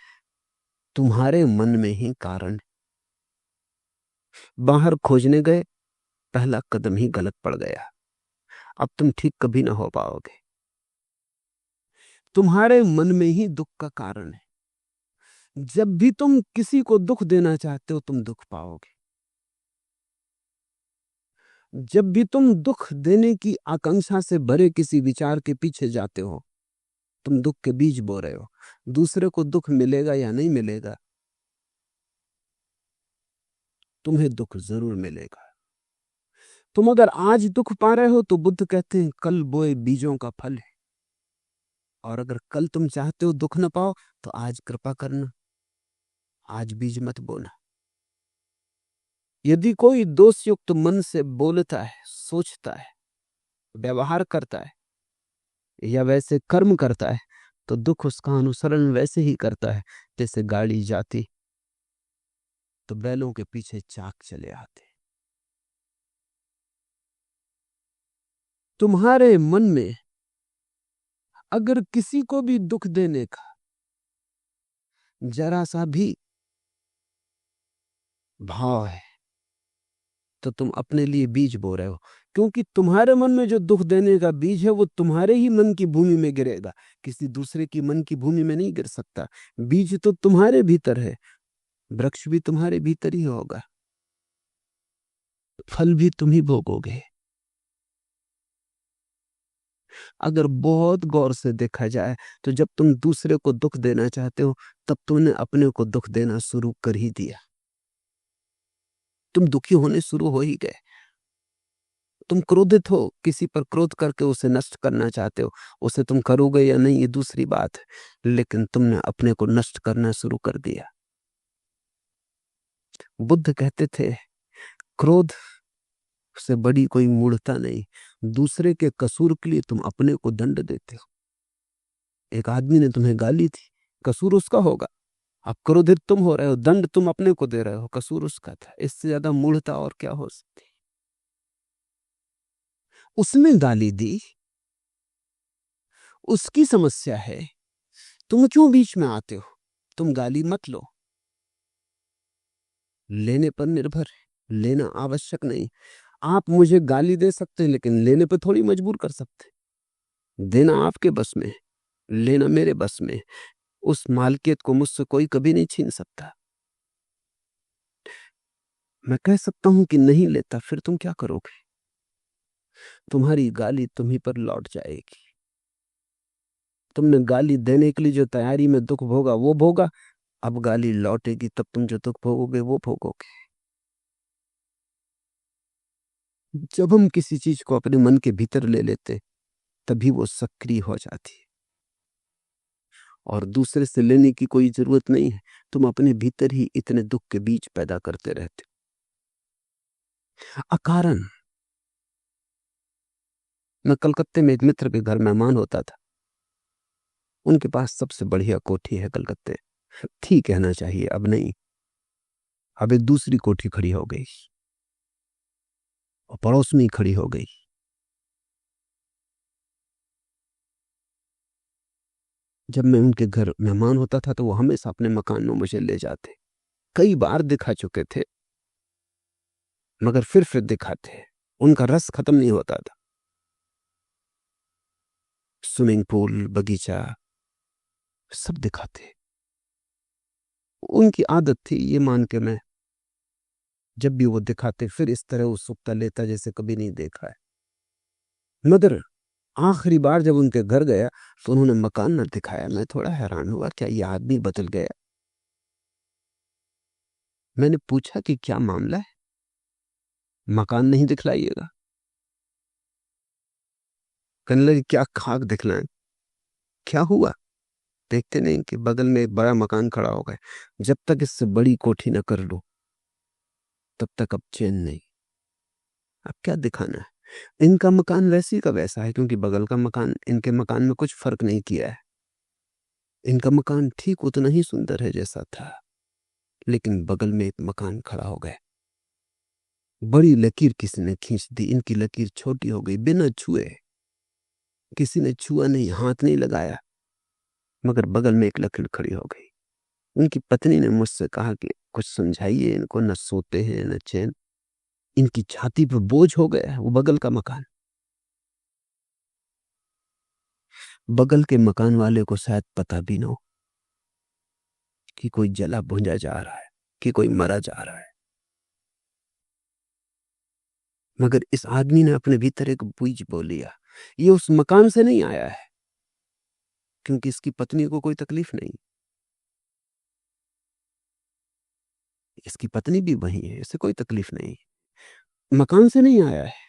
तुम्हारे मन में ही कारण। बाहर खोजने गए, पहला कदम ही गलत पड़ गया, अब तुम ठीक कभी ना हो पाओगे। तुम्हारे मन में ही दुख का कारण है। जब भी तुम किसी को दुख देना चाहते हो तुम दुख पाओगे। जब भी तुम दुख देने की आकांक्षा से भरे किसी विचार के पीछे जाते हो, तुम दुख के बीज बो रहे हो। दूसरे को दुख मिलेगा या नहीं मिलेगा, तुम्हें दुख जरूर मिलेगा। तुम अगर आज दुख पा रहे हो तो बुद्ध कहते हैं कल बोए बीजों का फल है। और अगर कल तुम चाहते हो दुख न पाओ तो आज कृपा करना, आज बीज मत बोना। यदि कोई दोषयुक्त मन से बोलता है, सोचता है, व्यवहार करता है या वैसे कर्म करता है, तो दुख उसका अनुसरण वैसे ही करता है जैसे गाड़ी जाती तो बैलों के पीछे चाक चले आते। तुम्हारे मन में अगर किसी को भी दुख देने का जरा सा भी भाव है तो तुम अपने लिए बीज बो रहे हो, क्योंकि तुम्हारे मन में जो दुख देने का बीज है वो तुम्हारे ही मन की भूमि में गिरेगा, किसी दूसरे की मन की भूमि में नहीं गिर सकता। बीज तो तुम्हारे भीतर है, वृक्ष भी तुम्हारे भीतर ही होगा, फल भी तुम ही भोगोगे। अगर बहुत गौर से देखा जाए तो जब तुम दूसरे को दुख देना चाहते हो तब तुमने अपने को दुख देना शुरू कर ही दिया। तुम दुखी होने शुरू हो ही गए। तुम क्रोधित हो, किसी पर क्रोध करके उसे नष्ट करना चाहते हो, उसे तुम करोगे या नहीं ये दूसरी बात है, लेकिन तुमने अपने को नष्ट करना शुरू कर दिया। बुद्ध कहते थे क्रोध से बड़ी कोई मूढ़ता नहीं, दूसरे के कसूर के लिए तुम अपने को दंड देते हो। एक आदमी ने तुम्हें गाली थी, कसूर उसका होगा, अब क्रोधित तुम हो रहे हो, दंड तुम अपने को दे रहे हो, कसूर उसका था। इससे ज्यादा मूढ़ता और क्या हो सकती। उसने गाली दी, उसकी समस्या है, तुम क्यों बीच में आते हो। तुम गाली मत लो, लेने पर निर्भर है, लेना आवश्यक नहीं। आप मुझे गाली दे सकते हैं लेकिन लेने पर थोड़ी मजबूर कर सकते। देना आपके बस में, लेना मेरे बस में। उस मालकियत को मुझसे कोई कभी नहीं छीन सकता। मैं कह सकता हूं कि नहीं लेता, फिर तुम क्या करोगे। तुम्हारी गाली तुम्ही पर लौट जाएगी। तुमने गाली देने के लिए जो तैयारी में दुख भोगा वो भोगा, अब गाली लौटेगी तब तुम जो दुख भोगोगे वो भोगोगे। जब हम किसी चीज को अपने मन के भीतर ले लेते तभी वो सक्रिय हो जाती है, और दूसरे से लेने की कोई जरूरत नहीं है। तुम अपने भीतर ही इतने दुख के बीज पैदा करते रहते हो अकारण। मैं कलकत्ते में एक मित्र के घर मेहमान होता था। उनके पास सबसे बढ़िया कोठी है कलकत्ते, थी कहना चाहिए, अब नहीं। अब एक दूसरी कोठी खड़ी हो गई और पड़ोस में ही खड़ी हो गई। जब मैं उनके घर मेहमान होता था तो वो हमेशा अपने मकान में मुझे ले जाते। कई बार दिखा चुके थे मगर फिर दिखाते। उनका रस खत्म नहीं होता था। स्विमिंग पूल, बगीचा सब दिखाते। उनकी आदत थी, ये मान के मैं जब भी वो दिखाते फिर इस तरह उत्सुकता लेता जैसे कभी नहीं देखा है। मगर आखिरी बार जब उनके घर गया तो उन्होंने मकान न दिखाया। मैं थोड़ा हैरान हुआ, क्या ये आदमी बदल गया। मैंने पूछा कि क्या मामला है, मकान नहीं दिखलाइएगा। कहने लगे क्या खाक दिखलाएं, क्या हुआ। देखते नहीं कि बगल में एक बड़ा मकान खड़ा हो गया, जब तक इससे बड़ी कोठी न कर लो तब तक अब चैन नहीं। अब क्या दिखाना है। इनका मकान वैसी का वैसा है क्योंकि बगल का मकान इनके मकान में कुछ फर्क नहीं किया है। इनका मकान ठीक उतना ही सुंदर है जैसा था, लेकिन बगल में एक मकान खड़ा हो गया। बड़ी लकीर किसी ने खींच दी, इनकी लकीर छोटी हो गई बिना छुए। किसी ने छुआ नहीं, हाथ नहीं लगाया, मगर बगल में एक लकीर खड़ी हो गई। उनकी पत्नी ने मुझसे कहा कि कुछ समझाइए इनको, न सोते हैं न चैन। इनकी छाती पर बोझ हो गया है वो बगल का मकान। बगल के मकान वाले को शायद पता भी न हो कि कोई जला भुंजा जा रहा है, कि कोई मरा जा रहा है। मगर इस आदमी ने अपने भीतर एक बीज बो लिया। ये उस मकान से नहीं आया है, क्योंकि इसकी पत्नी को कोई तकलीफ नहीं, इसकी पत्नी भी वही है, इसे कोई तकलीफ नहीं, मकान से नहीं आया है।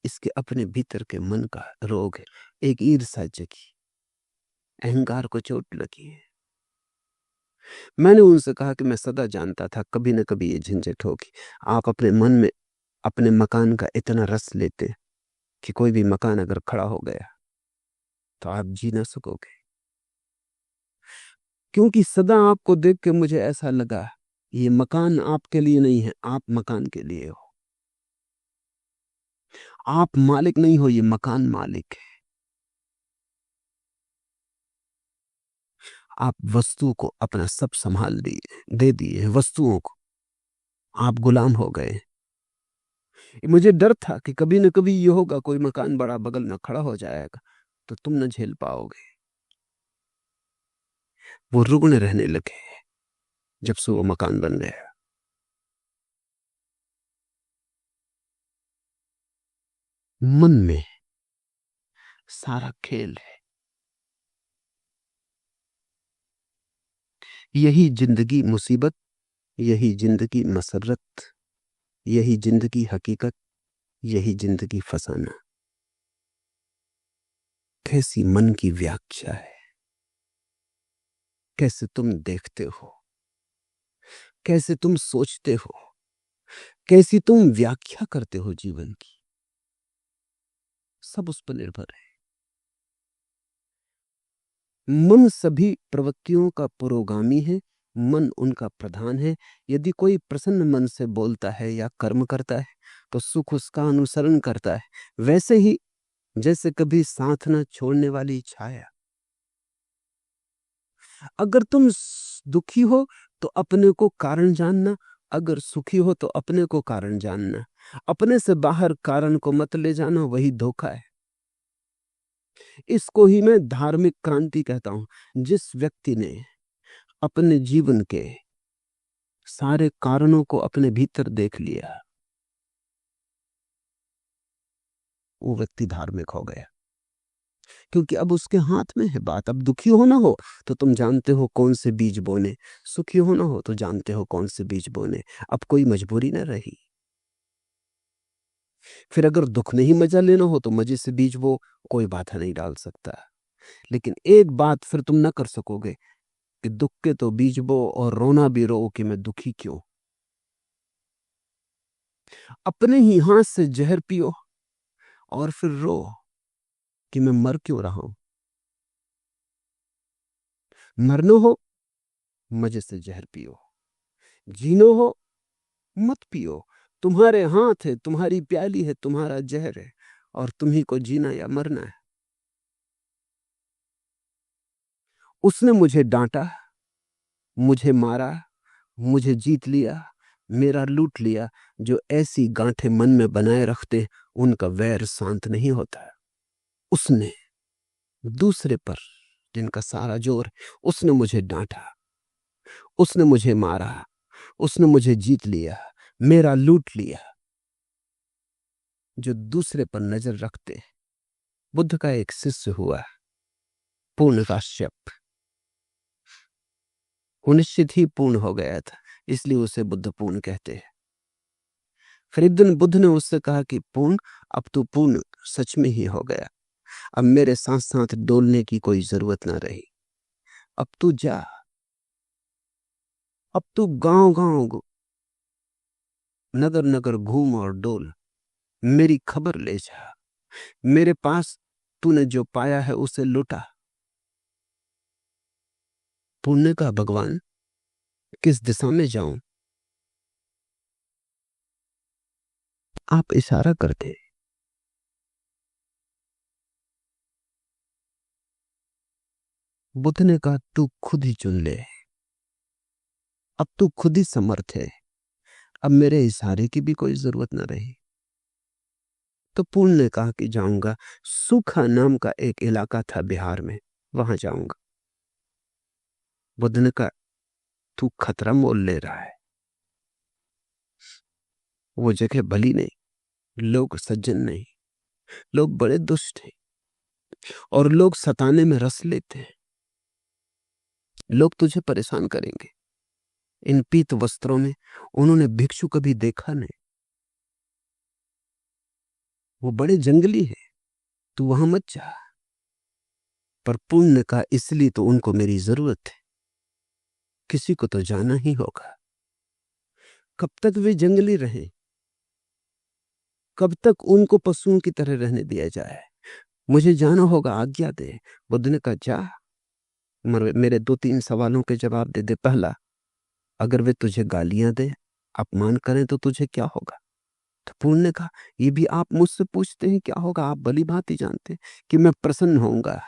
इसके अपने भीतर के मन का रोग है, एक ईर्ष्या जगी, अहंकार को चोट लगी है। मैंने उनसे कहा कि मैं सदा जानता था कभी न कभी ये झंझट होगी। आप अपने मन में अपने मकान का इतना रस लेते कि कोई भी मकान अगर खड़ा हो गया तो आप जी ना सकोगे। क्योंकि सदा आपको देख के मुझे ऐसा लगा ये मकान आपके लिए नहीं है, आप मकान के लिए हो। आप मालिक नहीं हो, ये मकान मालिक है। आप वस्तु को अपना सब संभाल दिए, दे दिए वस्तुओं को, आप गुलाम हो गए। मुझे डर था कि कभी न कभी ये होगा, कोई मकान बड़ा बगल में खड़ा हो जाएगा तो तुम न झेल पाओगे। वो रुग्ण रहने लगे जब से वो मकान बन गया। मन में सारा खेल है। यही जिंदगी मुसीबत, यही जिंदगी मसरत, यही जिंदगी हकीकत, यही जिंदगी फसाना। कैसी मन की व्याख्या है, कैसे तुम देखते हो, कैसे तुम सोचते हो, कैसी तुम व्याख्या करते हो जीवन की, सब उस पर निर्भर है। मन सभी प्रवृत्तियों का पुरोगामी है, मन उनका प्रधान है। यदि कोई प्रसन्न मन से बोलता है या कर्म करता है तो सुख उसका अनुसरण करता है। वैसे ही जैसे कभी साथ न छोड़ने वाली छाया। अगर तुम दुखी हो तो अपने को कारण जानना, अगर सुखी हो तो अपने को कारण जानना। अपने से बाहर कारण को मत ले जाना, वही धोखा है। इसको ही मैं धार्मिक क्रांति कहता हूं। जिस व्यक्ति ने अपने जीवन के सारे कारणों को अपने भीतर देख लिया, वो व्यक्ति धार्मिक हो गया। क्योंकि अब उसके हाथ में है बात। अब दुखी होना हो तो तुम जानते हो कौन से बीज बोने, सुखी होना हो तो जानते हो कौन से बीज बोने। अब कोई मजबूरी न रही। फिर अगर दुख नहीं मजा लेना हो तो मजे से बीज बो, कोई बाधा नहीं डाल सकता। लेकिन एक बात फिर तुम ना कर सकोगे कि दुख के तो बीज बो और रोना भी रो कि मैं दुखी क्यों। अपने ही हाथ से जहर पियो और फिर रो कि मैं मर क्यों रहा हूं। मरना हो मजे से जहर पियो, जीनो हो मत पियो। तुम्हारे हाथ है, तुम्हारी प्याली है, तुम्हारा जहर है, और तुम्ही को जीना या मरना है। उसने मुझे डांटा, मुझे मारा, मुझे जीत लिया, मेरा लूट लिया। जो ऐसी गांठें मन में बनाए रखते उनका वैर शांत नहीं होता। उसने दूसरे पर जिनका सारा जोर, उसने मुझे डांटा, उसने मुझे मारा, उसने मुझे जीत लिया, मेरा लूट लिया। जो दूसरे पर नजर रखते। बुद्ध का एक शिष्य हुआ, पूर्ण काश्यप। वो निश्चित ही पूर्ण हो गया था, इसलिए उसे बुद्ध पूर्ण कहते हैं। फिर एक दिन बुद्ध ने उससे कहा कि पूर्ण, अब तू पूर्ण सच में ही हो गया। अब मेरे साथ साथ डोलने की कोई जरूरत ना रही। अब तू जा, अब तू गांव गांव नगर नगर घूम और डोल, मेरी खबर ले जा। मेरे पास तूने जो पाया है उसे लुटा। पुण्य का भगवान, किस दिशा में जाऊं? आप इशारा करते। बुद्ध ने कहा तू खुद ही चुन ले, अब तू खुद ही समर्थ है, अब मेरे इशारे की भी कोई जरूरत न रही। तो पूर्ण ने कहा कि जाऊंगा। सूखा नाम का एक इलाका था बिहार में, वहां जाऊंगा। बुद्ध ने कहा तू खतरा मोल ले रहा है। वो जगह भली नहीं, लोग सज्जन नहीं, लोग बड़े दुष्ट हैं और लोग सताने में रस लेते हैं। लोग तुझे परेशान करेंगे। इन पीत वस्त्रों में उन्होंने भिक्षु कभी देखा नहीं। वो बड़े जंगली है, तू वहां मत जा। पर पुण्य का इसलिए तो उनको मेरी जरूरत है, किसी को तो जाना ही होगा। कब तक वे जंगली रहे, कब तक उनको पशुओं की तरह रहने दिया जाए? मुझे जाना होगा, आज्ञा दे। बुद्ध ने कहा जा, मेरे 2-3 सवालों के जवाब दे दे। पहला, अगर वे तुझे गालियां दे, अपमान करें तो तुझे क्या होगा? तो पूर्ण ने कहा, ये भी आप मुझसे पूछते हैं क्या होगा? आप भली भांति जानते हैं कि मैं प्रसन्न होऊंगा,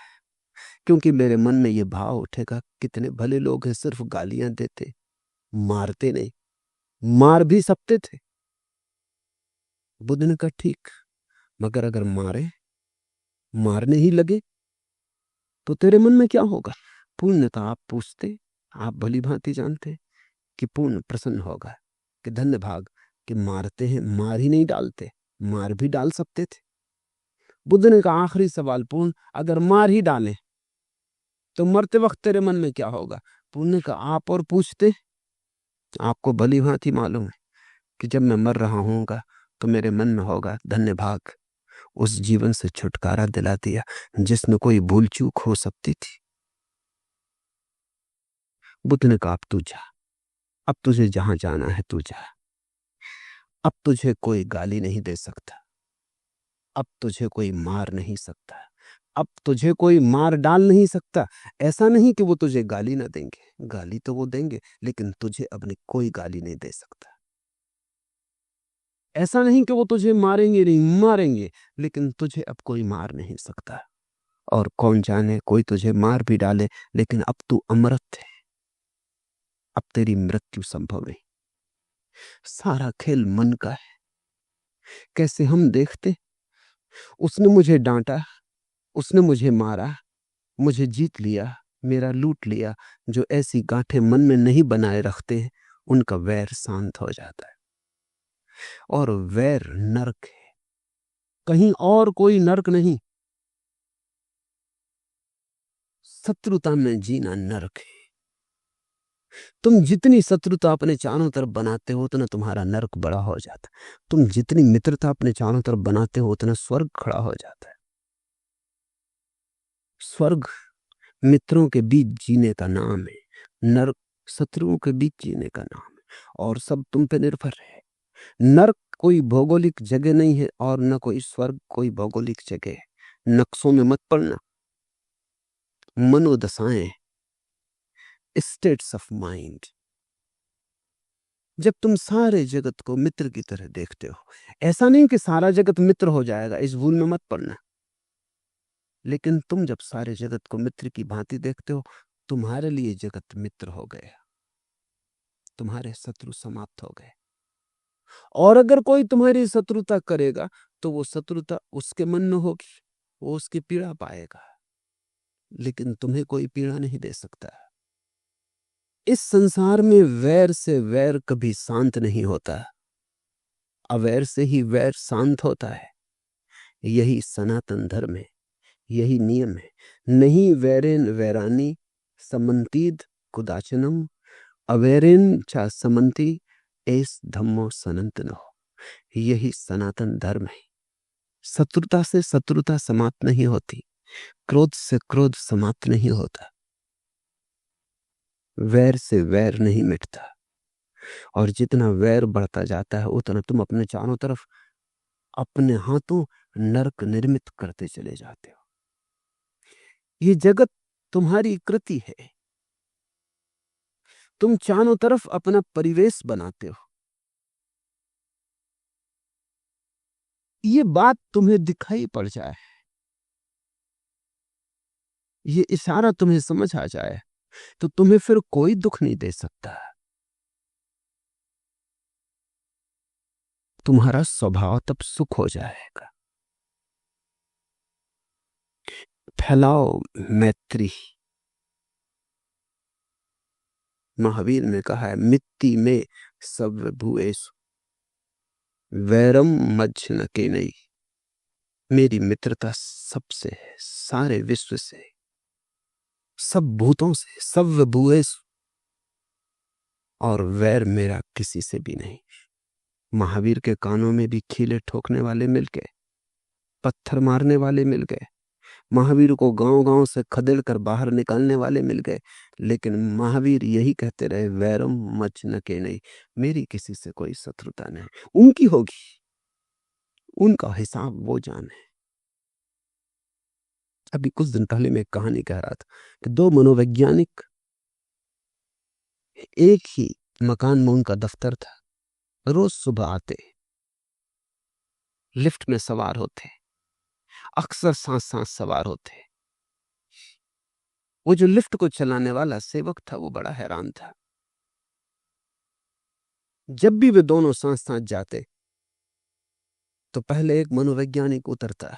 क्योंकि मेरे मन में ये भाव उठेगा, कितने भले लोग हैं, सिर्फ गालियां देते, मारते नहीं। मार भी सकते थे। बुद्ध ने कहा ठीक, मगर अगर मारने ही लगे तो तेरे मन में क्या होगा? पूर्णता आप पूछते, आप भली भांति जानते कि पूर्ण प्रसन्न होगा, कि धन्य भाग कि मारते हैं, मार ही नहीं डालते, मार भी डाल सकते थे। बुद्ध ने कहा आखिरी सवाल पूर्ण, अगर मार ही डाले तो मरते वक्त तेरे मन में क्या होगा? पूर्ण का आप और पूछते, आपको भली भांति मालूम है कि जब मैं मर रहा हूंगा तो मेरे मन में होगा, धन्य भाग, उस जीवन से छुटकारा दिला दिया जिसमें कोई भूल चूक हो सकती थी। बुद्ध ने कहा अब तू जा, अब तुझे जहां जाना है तू जा। अब तुझे कोई गाली नहीं दे सकता, अब तुझे कोई मार नहीं सकता, अब तुझे कोई मार डाल नहीं सकता। ऐसा नहीं कि वो तुझे गाली ना देंगे, गाली तो वो देंगे, लेकिन तुझे अपनी कोई गाली नहीं दे सकता। ऐसा नहीं कि वो तुझे मारेंगे नहीं, मारेंगे, लेकिन तुझे अब कोई मार नहीं सकता। और कौन जाने कोई तुझे मार भी डाले, लेकिन अब तू अमृत है, अब तेरी मृत्यु संभव नहीं। सारा खेल मन का है। कैसे हम देखते, उसने मुझे डांटा, उसने मुझे मारा, मुझे जीत लिया, मेरा लूट लिया। जो ऐसी गांठें मन में नहीं बनाए रखते हैं, उनका वैर शांत हो जाता है। और वैर नरक है, कहीं और कोई नरक नहीं। शत्रुता में जीना नरक है। तुम जितनी शत्रुता अपने चारों तरफ बनाते हो, उतना तुम्हारा नरक बड़ा हो जाता है। तुम जितनी मित्रता अपने चारों तरफ बनाते हो, उतना स्वर्ग खड़ा हो जाता है। स्वर्ग मित्रों के बीच जीने का नाम है, नरक शत्रुओं के बीच जीने का नाम है। और सब तुम पे निर्भर है। नरक कोई भौगोलिक जगह नहीं है और न कोई स्वर्ग कोई भौगोलिक जगह है। नक्शों में मत पड़ना। मनोदशाएं, स्टेट्स ऑफ माइंड। जब तुम सारे जगत को मित्र की तरह देखते हो, ऐसा नहीं कि सारा जगत मित्र हो जाएगा, इस भूल में मत पड़ना। लेकिन तुम जब सारे जगत को मित्र की भांति देखते हो, तुम्हारे लिए जगत मित्र हो गया, तुम्हारे शत्रु समाप्त हो गए। और अगर कोई तुम्हारी शत्रुता करेगा तो वो शत्रुता उसके मन में होगी, वो उसकी पीड़ा पाएगा, लेकिन तुम्हें कोई पीड़ा नहीं दे सकता। इस संसार में वैर से वैर कभी शांत नहीं होता, अवैर से ही वैर शांत होता है। यही सनातन धर्म है, यही नियम है। नहीं वैरेन वैरानी समंतीद कुदाचनम, अवैरेन चा समंती एस धम्मो सनातनो। यही सनातन धर्म है। शत्रुता से शत्रुता समाप्त नहीं होती, क्रोध से क्रोध समाप्त नहीं होता, वैर से वैर नहीं मिटता। और जितना वैर बढ़ता जाता है, उतना तुम अपने चारों तरफ अपने हाथों नरक निर्मित करते चले जाते हो। ये जगत तुम्हारी कृति है, तुम चारों तरफ अपना परिवेश बनाते हो। ये बात तुम्हें दिखाई पड़ जाए, ये इशारा तुम्हें समझ आ जाए, तो तुम्हें फिर कोई दुख नहीं दे सकता। तुम्हारा स्वभाव तब सुख हो जाएगा। फैलाओ मैत्री। महावीर ने कहा है, मिट्टी में सब भूएसु। वैरम मज्झ न के नहीं, मेरी मित्रता सबसे है, सारे विश्व से, सब भूतों से, सब भूए से, और वैर मेरा किसी से भी नहीं। महावीर के कानों में भी खीले ठोकने वाले मिल गए, पत्थर मारने वाले मिल गए, महावीर को गांव गांव से खदेड़ कर बाहर निकालने वाले मिल गए, लेकिन महावीर यही कहते रहे, वैरम मच्छ न के नहीं, मेरी किसी से कोई शत्रुता नहीं। उनकी होगी, उनका हिसाब वो जाने। अभी कुछ दिन पहले मैं एक कहानी कह रहा था कि दो मनोवैज्ञानिक, एक ही मकान में उनका दफ्तर था, रोज सुबह आते, लिफ्ट में सवार होते, अक्सर सांस सांस सवार होते। वो जो लिफ्ट को चलाने वाला सेवक था वो बड़ा हैरान था। जब भी वे दोनों सांस सांस जाते तो पहले एक मनोवैज्ञानिक उतरता,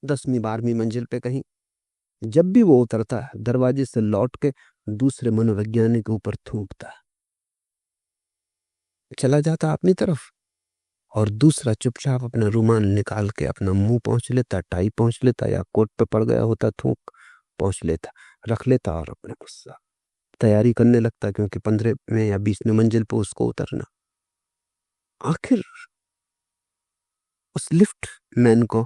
10वीं 12वीं मंजिल पे कहीं। जब भी वो उतरता, दरवाजे से लौट के दूसरे मनोवैज्ञानिक के ऊपर थूकता, चला जाता अपनी तरफ, और दूसरा चुपचाप अपना रुमाल निकाल के अपना मुंह पोंछ लेता, टाई पोंछ लेता, या कोट पे पड़ गया होता थूक, पोंछ लेता, रख लेता और अपने गुस्सा तैयारी करने लगता, क्योंकि 15वें या 20वें मंजिल पे उसको उतरना। आखिर उस लिफ्ट मैन को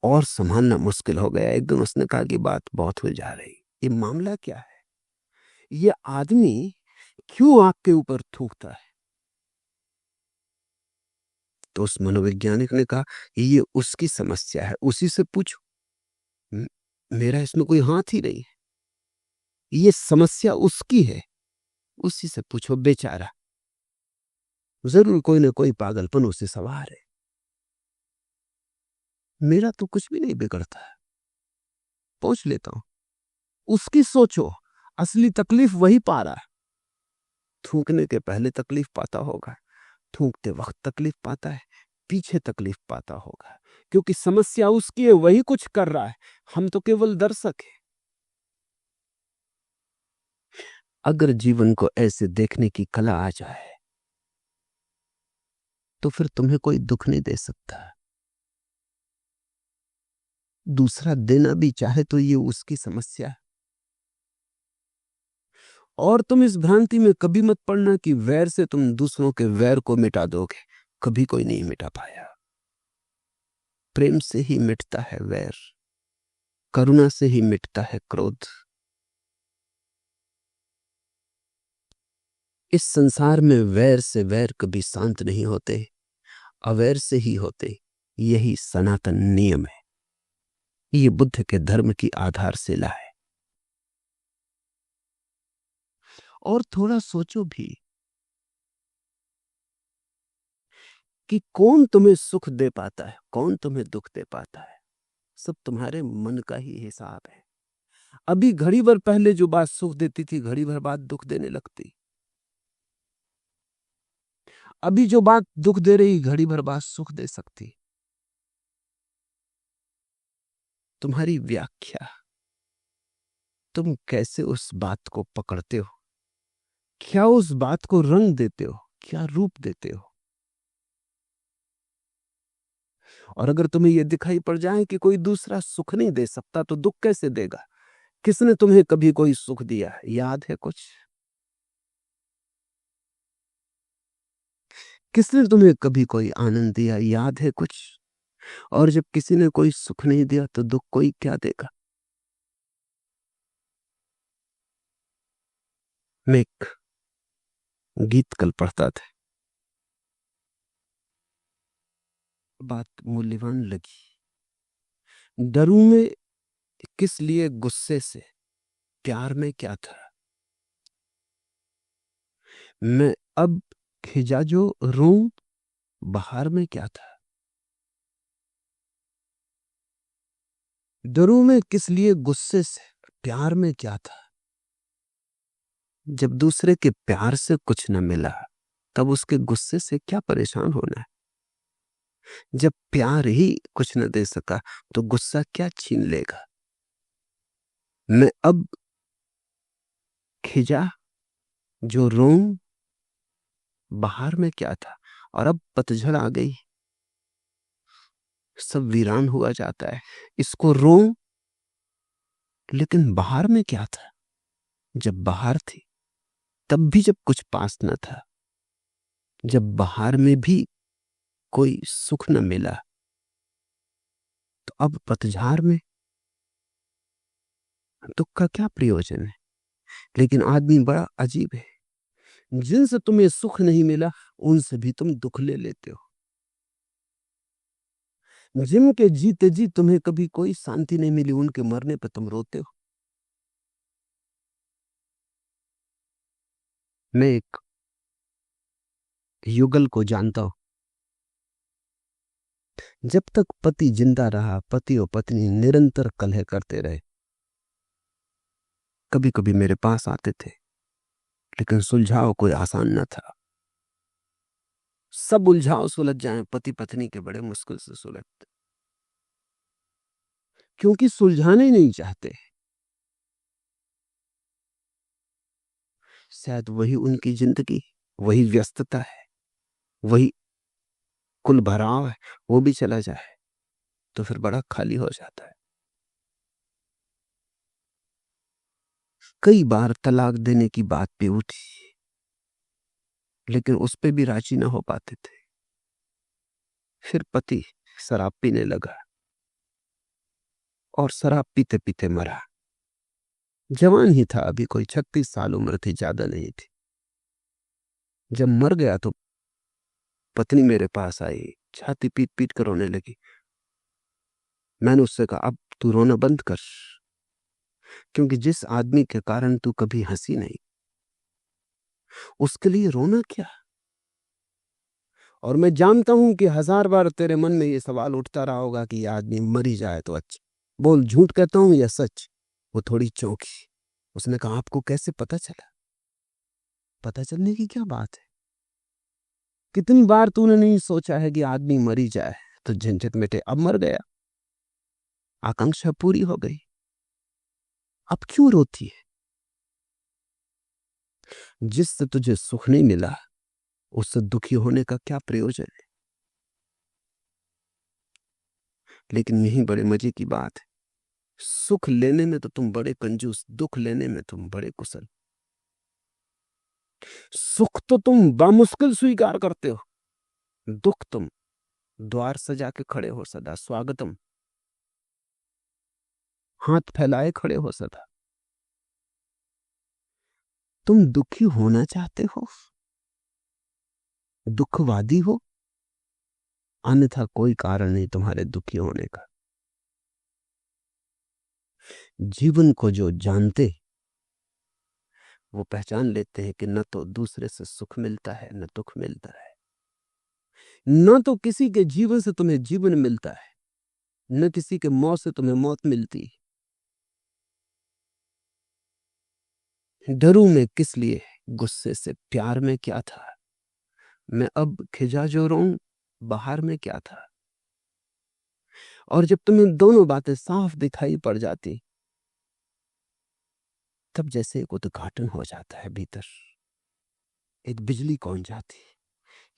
और संभालना मुश्किल हो गया। एक दिन उसने कहा कि बात बहुत हो जा रही, ये मामला क्या है, ये आदमी क्यों आपके ऊपर थूकता है? तो उस मनोवैज्ञानिक ने कहा, ये उसकी समस्या है, उसी से पूछो, मेरा इसमें कोई हाथ ही नहीं है, ये समस्या उसकी है, उसी से पूछो, बेचारा, जरूर कोई ना कोई पागलपन उसे सवार है, मेरा तो कुछ भी नहीं बिगड़ता है, पूछ लेता हूं, उसकी सोचो, असली तकलीफ वही पा रहा है। थूकने के पहले तकलीफ पाता होगा, थूकते वक्त तकलीफ पाता है, पीछे तकलीफ पाता होगा, क्योंकि समस्या उसकी है, वही कुछ कर रहा है, हम तो केवल दर्शक हैं। अगर जीवन को ऐसे देखने की कला आ जाए तो फिर तुम्हें कोई दुख नहीं दे सकता। दूसरा देना भी चाहे तो ये उसकी समस्या है। और तुम इस भ्रांति में कभी मत पड़ना कि वैर से तुम दूसरों के वैर को मिटा दोगे, कभी कोई नहीं मिटा पाया। प्रेम से ही मिटता है वैर, करुणा से ही मिटता है क्रोध। इस संसार में वैर से वैर कभी शांत नहीं होते, अवैर से ही होते, यही सनातन नियम है, ये बुद्ध के धर्म की आधारशिला है। और थोड़ा सोचो भी कि कौन तुम्हें सुख दे पाता है, कौन तुम्हें दुख दे पाता है, सब तुम्हारे मन का ही हिसाब है। अभी घड़ी भर पहले जो बात सुख देती थी, घड़ी भर बाद दुख देने लगती। अभी जो बात दुख दे रही, घड़ी भर बाद सुख दे सकती। तुम्हारी व्याख्या, तुम कैसे उस बात को पकड़ते हो, क्या उस बात को रंग देते हो, क्या रूप देते हो। और अगर तुम्हें यह दिखाई पड़ जाए कि कोई दूसरा सुख नहीं दे सकता, तो दुख कैसे देगा? किसने तुम्हें कभी कोई सुख दिया, याद है कुछ? किसने तुम्हें कभी कोई आनंद दिया, याद है कुछ? और जब किसी ने कोई सुख नहीं दिया तो दुख कोई क्या देगा? मैं एक गीत कल पढ़ता था, बात मूल्यवान लगी। डरूं में किस लिए गुस्से से, प्यार में क्या था, मैं अब खिजा जो रोऊं, बहार में क्या था। डरूं में किस लिए गुस्से से, प्यार में क्या था। जब दूसरे के प्यार से कुछ न मिला, तब उसके गुस्से से क्या परेशान होना है। जब प्यार ही कुछ न दे सका तो गुस्सा क्या छीन लेगा। मैं अब खिजा जो रोऊं, बहार में क्या था। और अब पतझड़ आ गई, सब वीरान हुआ जाता है। इसको रो, लेकिन बाहर में क्या था? जब बाहर थी तब भी जब कुछ पास न था, जब बाहर में भी कोई सुख न मिला, तो अब पतझड़ में दुख का क्या प्रयोजन है? लेकिन आदमी बड़ा अजीब है, जिनसे तुम्हें सुख नहीं मिला उनसे भी तुम दुख ले लेते हो। जिनके जीते जी तुम्हें कभी कोई शांति नहीं मिली, उनके मरने पर तुम रोते हो। मैं एक युगल को जानता हूं। जब तक पति जिंदा रहा, पति और पत्नी निरंतर कलह करते रहे। कभी कभी मेरे पास आते थे, लेकिन सुलझाव कोई आसान न था। सब उलझाव सुलझ जाएं, पति पत्नी के बड़े मुश्किल से सुलझते, क्योंकि सुलझाने ही नहीं चाहते। शायद वही उनकी जिंदगी, वही व्यस्तता है, वही कुल भराव है, वो भी चला जाए तो फिर बड़ा खाली हो जाता है। कई बार तलाक देने की बात भी उठी, लेकिन उस पे भी राजी ना हो पाते थे। फिर पति शराब पीने लगा और शराब पीते पीते मरा। जवान ही था, अभी कोई 36 साल उम्र थी, ज्यादा नहीं थी। जब मर गया तो पत्नी मेरे पास आई, छाती पीट पीट कर रोने लगी। मैंने उससे कहा, अब तू रोना बंद कर, क्योंकि जिस आदमी के कारण तू कभी हंसी नहीं, उसके लिए रोना क्या? और मैं जानता हूं कि 1000 बार तेरे मन में ये सवाल उठता रहा होगा कि ये आदमी मर ही जाए तो अच्छा। बोल, झूठ कहता हूं या सच? वो थोड़ी चौंकी। उसने कहा, आपको कैसे पता चला? पता चलने की क्या बात है? कितनी बार तूने नहीं सोचा है कि आदमी मर ही जाए तो झंझट मिटे? अब मर गया, आकांक्षा पूरी हो गई, अब क्यों रोती है? जिससे तुझे सुख नहीं मिला, उससे दुखी होने का क्या प्रयोजन है? लेकिन यही बड़े मजे की बात है, सुख लेने में तो तुम बड़े कंजूस, दुख लेने में तुम बड़े कुशल। सुख तो तुम बामुश्किल स्वीकार करते हो, दुख तुम द्वार सजा के खड़े हो सदा, स्वागतम, हाथ फैलाए खड़े हो सदा। तुम दुखी होना चाहते हो, दुखवादी हो, अन्यथा कोई कारण नहीं तुम्हारे दुखी होने का। जीवन को जो जानते, वो पहचान लेते हैं कि न तो दूसरे से सुख मिलता है न दुख मिलता है, न तो किसी के जीवन से तुम्हें जीवन मिलता है, न किसी के मौत से तुम्हें मौत मिलती। डरूं मैं किस लिए, गुस्से से प्यार में क्या था? मैं अब खिजा जो रहूं, बाहर में क्या था? और जब तुम्हें दोनों बातें साफ दिखाई पड़ जाती, तब जैसे एक उद्घाटन हो जाता है भीतर, एक बिजली कौन जाती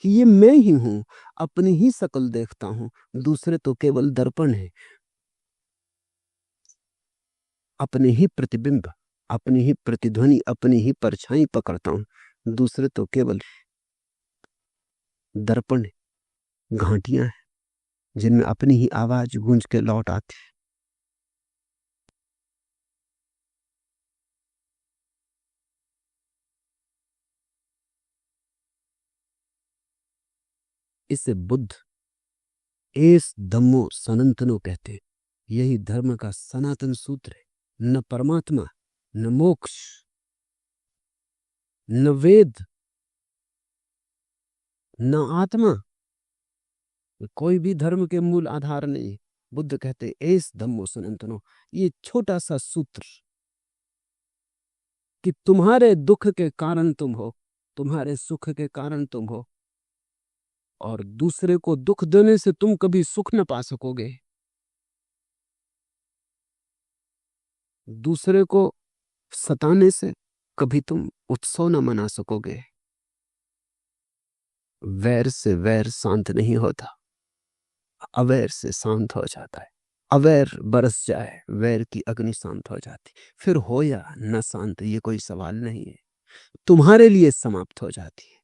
कि ये मैं ही हूं, अपनी ही शक्ल देखता हूं, दूसरे तो केवल दर्पण है। अपने ही प्रतिबिंब, अपनी ही प्रतिध्वनि, अपनी ही परछाई पकड़ता हूं, दूसरे तो केवल दर्पण है, घाटियां हैं जिनमें अपनी ही आवाज गूंज के लौट आती। इसे बुद्ध एस धम्मो सनातनो कहते हैं। यही धर्म का सनातन सूत्र है। न परमात्मा, न मोक्ष, न वेद, न आत्मा, कोई भी धर्म के मूल आधार नहीं। बुद्ध कहते एस धम्मो सनातनो, ये छोटा सा सूत्र कि तुम्हारे दुख के कारण तुम हो, तुम्हारे सुख के कारण तुम हो, और दूसरे को दुख देने से तुम कभी सुख न पा सकोगे, दूसरे को सताने से कभी तुम उत्सव न मना सकोगे। वैर से वैर शांत नहीं होता, अवैर से शांत हो जाता है। अवैर बरस जाए, वैर की अग्नि शांत हो जाती, फिर हो या न शांत ये कोई सवाल नहीं है, तुम्हारे लिए समाप्त हो जाती है।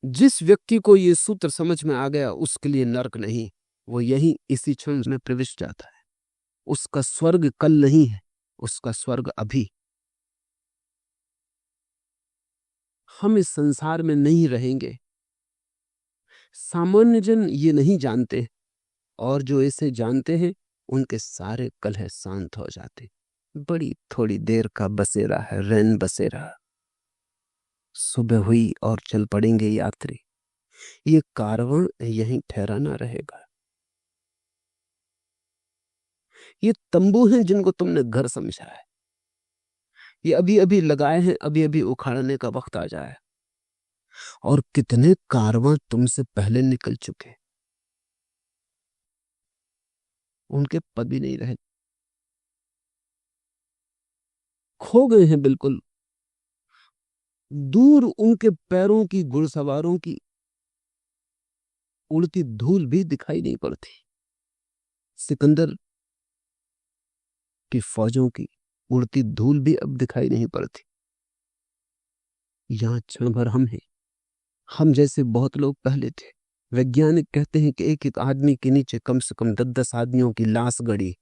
जिस व्यक्ति को ये सूत्र समझ में आ गया उसके लिए नरक नहीं, वो यही इसी क्षण में प्रविष्ट जाता है। उसका स्वर्ग कल नहीं है, उसका स्वर्ग अभी। हम इस संसार में नहीं रहेंगे, सामान्य जन ये नहीं जानते, और जो इसे जानते हैं उनके सारे कलह शांत हो जाते। बड़ी थोड़ी देर का बसेरा है, रैन बसेरा। सुबह हुई और चल पड़ेंगे यात्री, ये कारवां यहीं ठहरा ना रहेगा। ये तंबू हैं जिनको तुमने घर समझा है, ये अभी अभी लगाए हैं, अभी अभी उखाड़ने का वक्त आ जाए। और कितने कारवां तुमसे पहले निकल चुके, उनके पद भी नहीं रहे, खो गए हैं बिल्कुल। दूर उनके पैरों की, घुड़सवारों की उड़ती धूल भी दिखाई नहीं पड़ती। सिकंदर की फौजों की उड़ती धूल भी अब दिखाई नहीं पड़ती। यहां क्षण भर हम हैं, हम जैसे बहुत लोग पहले थे। वैज्ञानिक कहते हैं कि एक एक आदमी के नीचे कम से कम 10-10 आदमियों की लाश गड़ी।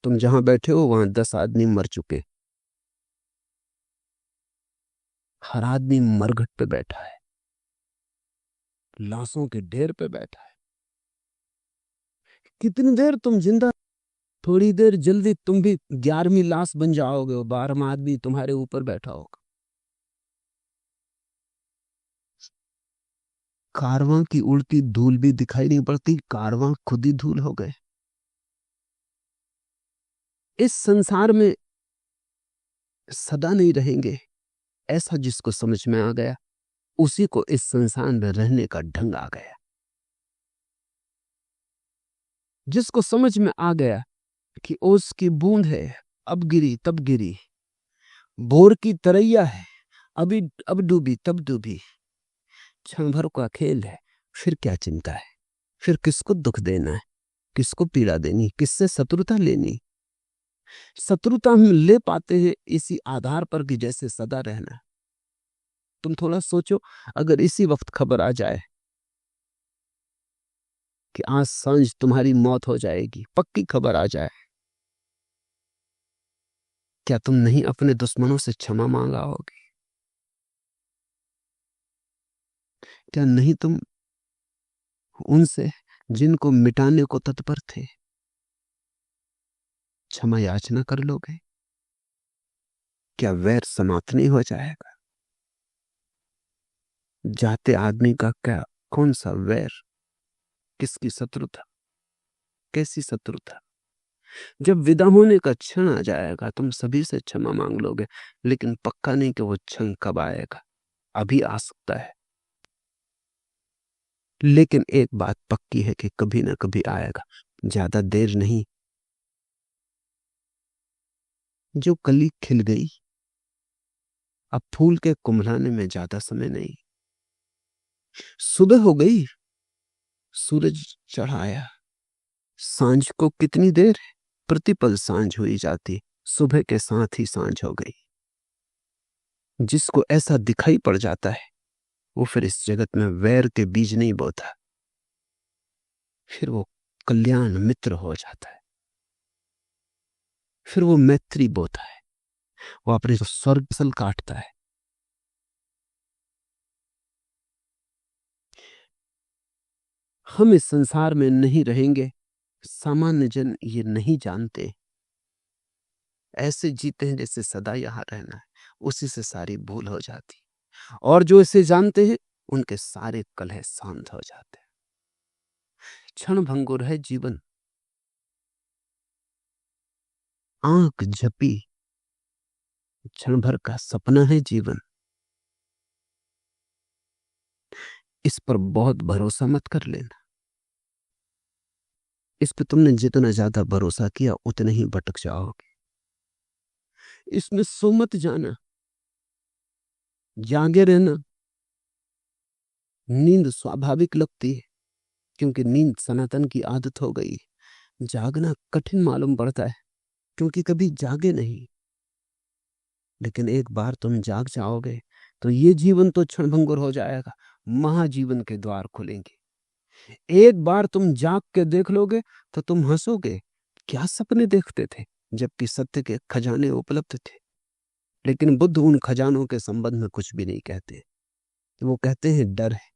तुम जहां बैठे हो वहां 10 आदमी मर चुके। हर आदमी मरघट पे बैठा है, लाशों के ढेर पे बैठा है। कितनी देर तुम जिंदा, थोड़ी देर जल्दी तुम भी 11वीं लाश बन जाओगे और 12वां आदमी तुम्हारे ऊपर बैठा होगा। कारवां की उड़ती धूल भी दिखाई नहीं पड़ती, कारवां खुद ही धूल हो गए। इस संसार में सदा नहीं रहेंगे, ऐसा जिसको समझ में आ गया उसी को इस संसार में रहने का ढंग आ गया। जिसको समझ में आ गया कि ओस की बूंद है, अब गिरी तब गिरी, भोर की तरैया है, अभी अब डूबी तब डूबी, क्षण भर का खेल है, फिर क्या चिंता है, फिर किसको दुख देना है, किसको पीड़ा देनी, किससे शत्रुता लेनी। शत्रुता हम ले पाते हैं इसी आधार पर कि जैसे सदा रहना। तुम थोड़ा सोचो, अगर इसी वक्त खबर आ जाए कि आज सांझ तुम्हारी मौत हो जाएगी, पक्की खबर आ जाए, क्या तुम नहीं अपने दुश्मनों से क्षमा मांगा होगी? क्या नहीं तुम उनसे जिनको मिटाने को तत्पर थे क्षमा याचना कर लोगे? क्या वैर समाप्त नहीं हो जाएगा? जाते आदमी का क्या, कौन सा वैर, किसकी शत्रुता, कैसी शत्रुता? जब विदा होने का क्षण आ जाएगा तुम सभी से क्षमा मांग लोगे, लेकिन पक्का नहीं कि वो क्षण कब आएगा। अभी आ सकता है, लेकिन एक बात पक्की है कि कभी ना कभी आएगा, ज्यादा देर नहीं। जो कली खिल गई, अब फूल के कुम्हलाने में ज्यादा समय नहीं। सुबह हो गई, सूरज चढ़ आया, सांझ को कितनी देर है, प्रतिपल सांझ हुई जाती, सुबह के साथ ही सांझ हो गई। जिसको ऐसा दिखाई पड़ जाता है वो फिर इस जगत में वैर के बीज नहीं बोता, फिर वो कल्याण मित्र हो जाता है, फिर वो मैत्री बोता है, वो अपने स्वर्ग सल काटता है। हम इस संसार में नहीं रहेंगे, सामान्य जन ये नहीं जानते, ऐसे जीते हैं जैसे सदा यहां रहना है, उसी से सारी भूल हो जाती। और जो इसे जानते हैं उनके सारे कलह शांत हो जाते हैं। क्षण भंगुर है जीवन, आंख झपी, क्षण भर का सपना है जीवन। इस पर बहुत भरोसा मत कर लेना, इस पे तुमने जितना ज्यादा भरोसा किया उतने ही भटक जाओगे। इसमें सो मत जाना, जागे रहना, नींद स्वाभाविक लगती है क्योंकि नींद सनातन की आदत हो गई। जागना कठिन मालूम पड़ता है क्योंकि कभी जागे नहीं। लेकिन एक बार तुम जाग जाओगे तो ये जीवन तो क्षणभंगुर हो जाएगा, महाजीवन के द्वार खुलेंगे। एक बार तुम जाग के देख लोगे तो तुम हंसोगे, क्या सपने देखते थे, जबकि सत्य के खजाने उपलब्ध थे। लेकिन बुद्ध उन खजानों के संबंध में कुछ भी नहीं कहते। वो कहते हैं डर है।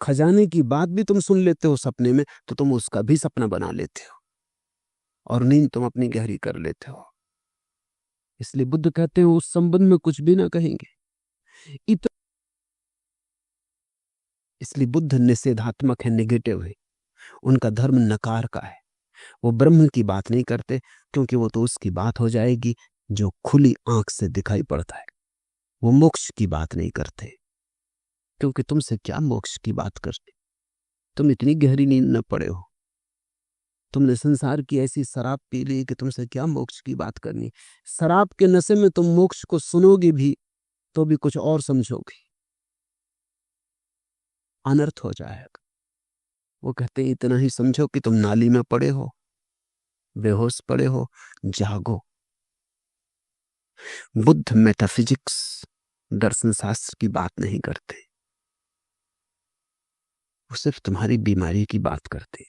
खजाने की बात भी तुम सुन लेते हो सपने में तो तुम उसका भी सपना बना लेते हो और नींद तुम अपनी गहरी कर लेते हो। इसलिए बुद्ध कहते हैं उस संबंध में कुछ भी ना कहेंगे। इसलिए बुद्ध निषेधात्मक है, नेगेटिव है। उनका धर्म नकार का है। वो ब्रह्म की बात नहीं करते क्योंकि वो तो उसकी बात हो जाएगी जो खुली आंख से दिखाई पड़ता है। वो मोक्ष की बात नहीं करते क्योंकि तुमसे क्या मोक्ष की बात करते। तुम इतनी गहरी नींद न पड़े हो। तुमने संसार की ऐसी शराब पी ली कि तुमसे क्या मोक्ष की बात करनी। शराब के नशे में तुम मोक्ष को सुनोगे भी तो भी कुछ और समझोगे, अनर्थ हो जाएगा। वो कहते हैं इतना ही समझो कि तुम नाली में पड़े हो, बेहोश पड़े हो, जागो। बुद्ध मेटाफिजिक्स, दर्शन शास्त्र की बात नहीं करते। वो सिर्फ तुम्हारी बीमारी की बात करते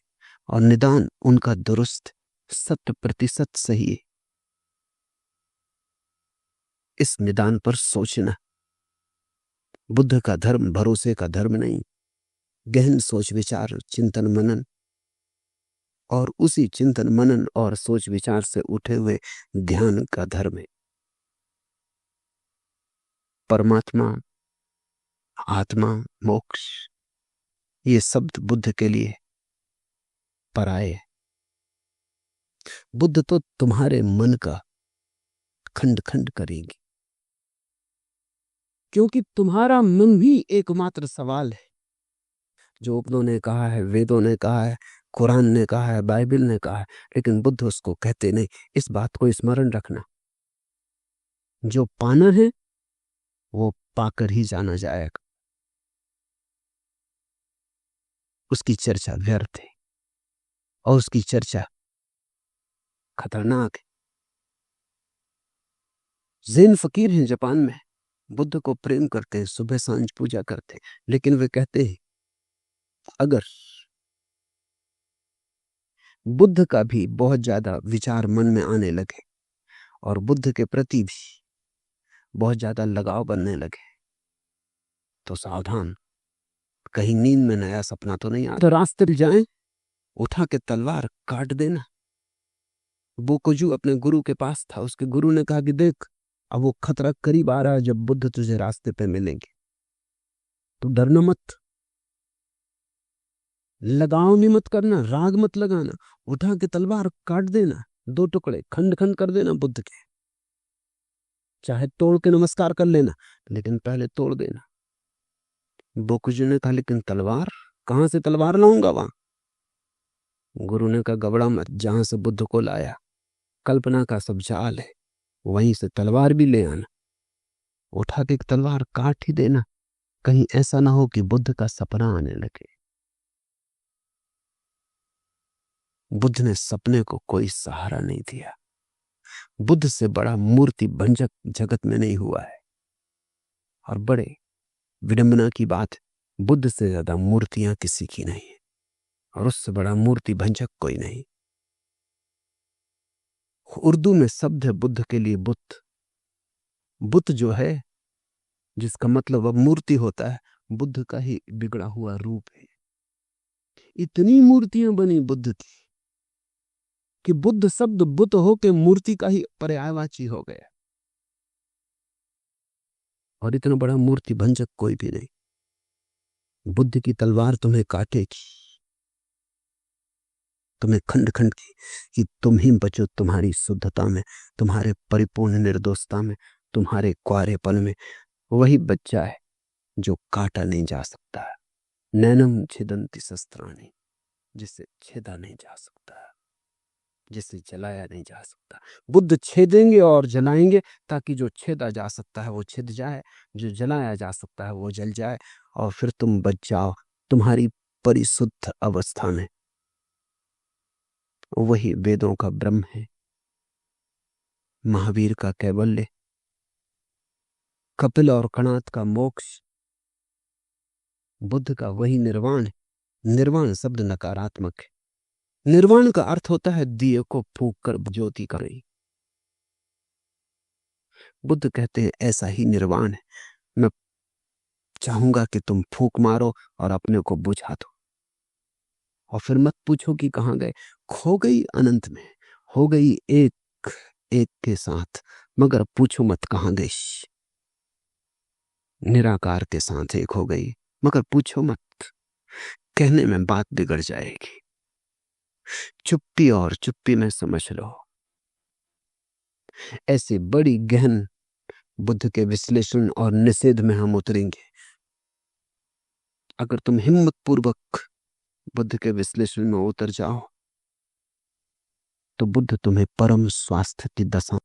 और निदान उनका दुरुस्त 100% सही है। इस निदान पर सोचना। बुद्ध का धर्म भरोसे का धर्म नहीं, गहन सोच विचार, चिंतन मनन और उसी चिंतन मनन और सोच विचार से उठे हुए ध्यान का धर्म है। परमात्मा, आत्मा, मोक्ष, ये शब्द बुद्ध के लिए पराये। बुद्ध तो तुम्हारे मन का खंड खंड करेंगे क्योंकि तुम्हारा मन भी एकमात्र सवाल है। जो उपनिषदों ने कहा है, वेदों ने कहा है, कुरान ने कहा है, बाइबल ने कहा है, लेकिन बुद्ध उसको कहते नहीं। इस बात को स्मरण रखना, जो पाना है वो पाकर ही जाना जाएगा। उसकी चर्चा व्यर्थ है और उसकी चर्चा खतरनाक है। ज़ेन फकीर हैं जापान में, बुद्ध को प्रेम करते हैं, सुबह सांझ पूजा करते हैं, लेकिन वे कहते हैं अगर बुद्ध का भी बहुत ज्यादा विचार मन में आने लगे और बुद्ध के प्रति भी बहुत ज्यादा लगाव बनने लगे तो सावधान, कहीं नींद में नया सपना तो नहीं आता। तो रास्ते पे जाएं, उठा के तलवार काट देना। बोकोजू अपने गुरु के पास था, उसके गुरु ने कहा कि देख अब वो खतरा करीब आ रहा है, जब बुद्ध तुझे रास्ते पे मिलेंगे तो डरना मत, लगाव भी मत करना, राग मत लगाना, उठा के तलवार काट देना, 2 टुकड़े खंड खंड कर देना बुद्ध के। चाहे तोड़ के नमस्कार कर लेना, लेकिन पहले तोड़ देना। बोकुजू ने कहा लेकिन तलवार कहां से तलवार लाऊंगा वहां? गुरु ने कहा घबरा मत, जहां से बुद्ध को लाया कल्पना का सब जाल है, वहीं से तलवार भी ले आना। उठा के एक तलवार काट ही देना, कहीं ऐसा ना हो कि बुद्ध का सपना आने लगे। बुद्ध ने सपने को कोई सहारा नहीं दिया। बुद्ध से बड़ा मूर्ति भंजक जगत में नहीं हुआ है। और बड़े विडंबना की बात, बुद्ध से ज्यादा मूर्तियां किसी की नहीं है और उससे बड़ा मूर्ति भंजक कोई नहीं। उर्दू में शब्द है बुद्ध के लिए बुत। बुत जो है, जिसका मतलब अब मूर्ति होता है, बुद्ध का ही बिगड़ा हुआ रूप है। इतनी मूर्तियां बनी बुद्ध की कि बुद्ध शब्द बुत होके मूर्ति का ही पर्यायवाची हो गया। और इतना बड़ा मूर्ति भंजक कोई भी नहीं। बुद्ध की तलवार तुम्हें काटेगी, तुम्हें खंड खंड की, कि तुम ही बचो तुम्हारी शुद्धता में, तुम्हारे परिपूर्ण निर्दोषता में, तुम्हारे क्वारेपन में। वही बच्चा है जो काटा नहीं जा सकता, नैनम छिदन्ति शस्त्राणि, जिसे छेदा नहीं जा सकता, जिसे जलाया नहीं जा सकता। बुद्ध छेदेंगे और जलाएंगे ताकि जो छेदा जा सकता है वो छिद जाए, जो जलाया जा सकता है वो जल जाए। और फिर तुम बच जाओ तुम्हारी परिशुद्ध अवस्था में। वही वेदों का ब्रह्म है, महावीर का कैवल्य, कपिल और कणाद का मोक्ष, बुद्ध का वही निर्वाण है। निर्वाण शब्द नकारात्मक है। निर्वाण का अर्थ होता है दिए को फूंक कर ज्योति का नहीं। बुद्ध कहते हैं ऐसा ही निर्वाण है। मैं चाहूंगा कि तुम फूंक मारो और अपने को बुझा दो, और फिर मत पूछो कि कहां गए। खो गई अनंत में, हो गई एक एक के साथ, मगर पूछो मत कहां गई। निराकार के साथ एक हो गई, मगर पूछो मत। कहने में बात बिगड़ जाएगी। चुप्पी और चुप्पी में समझ लो। ऐसी बड़ी गहन बुद्ध के विश्लेषण और निषेध में हम उतरेंगे। अगर तुम हिम्मत पूर्वक बुद्ध के विश्लेषण में उतर जाओ तो बुद्ध तुम्हें परम स्वास्थ्य की दशा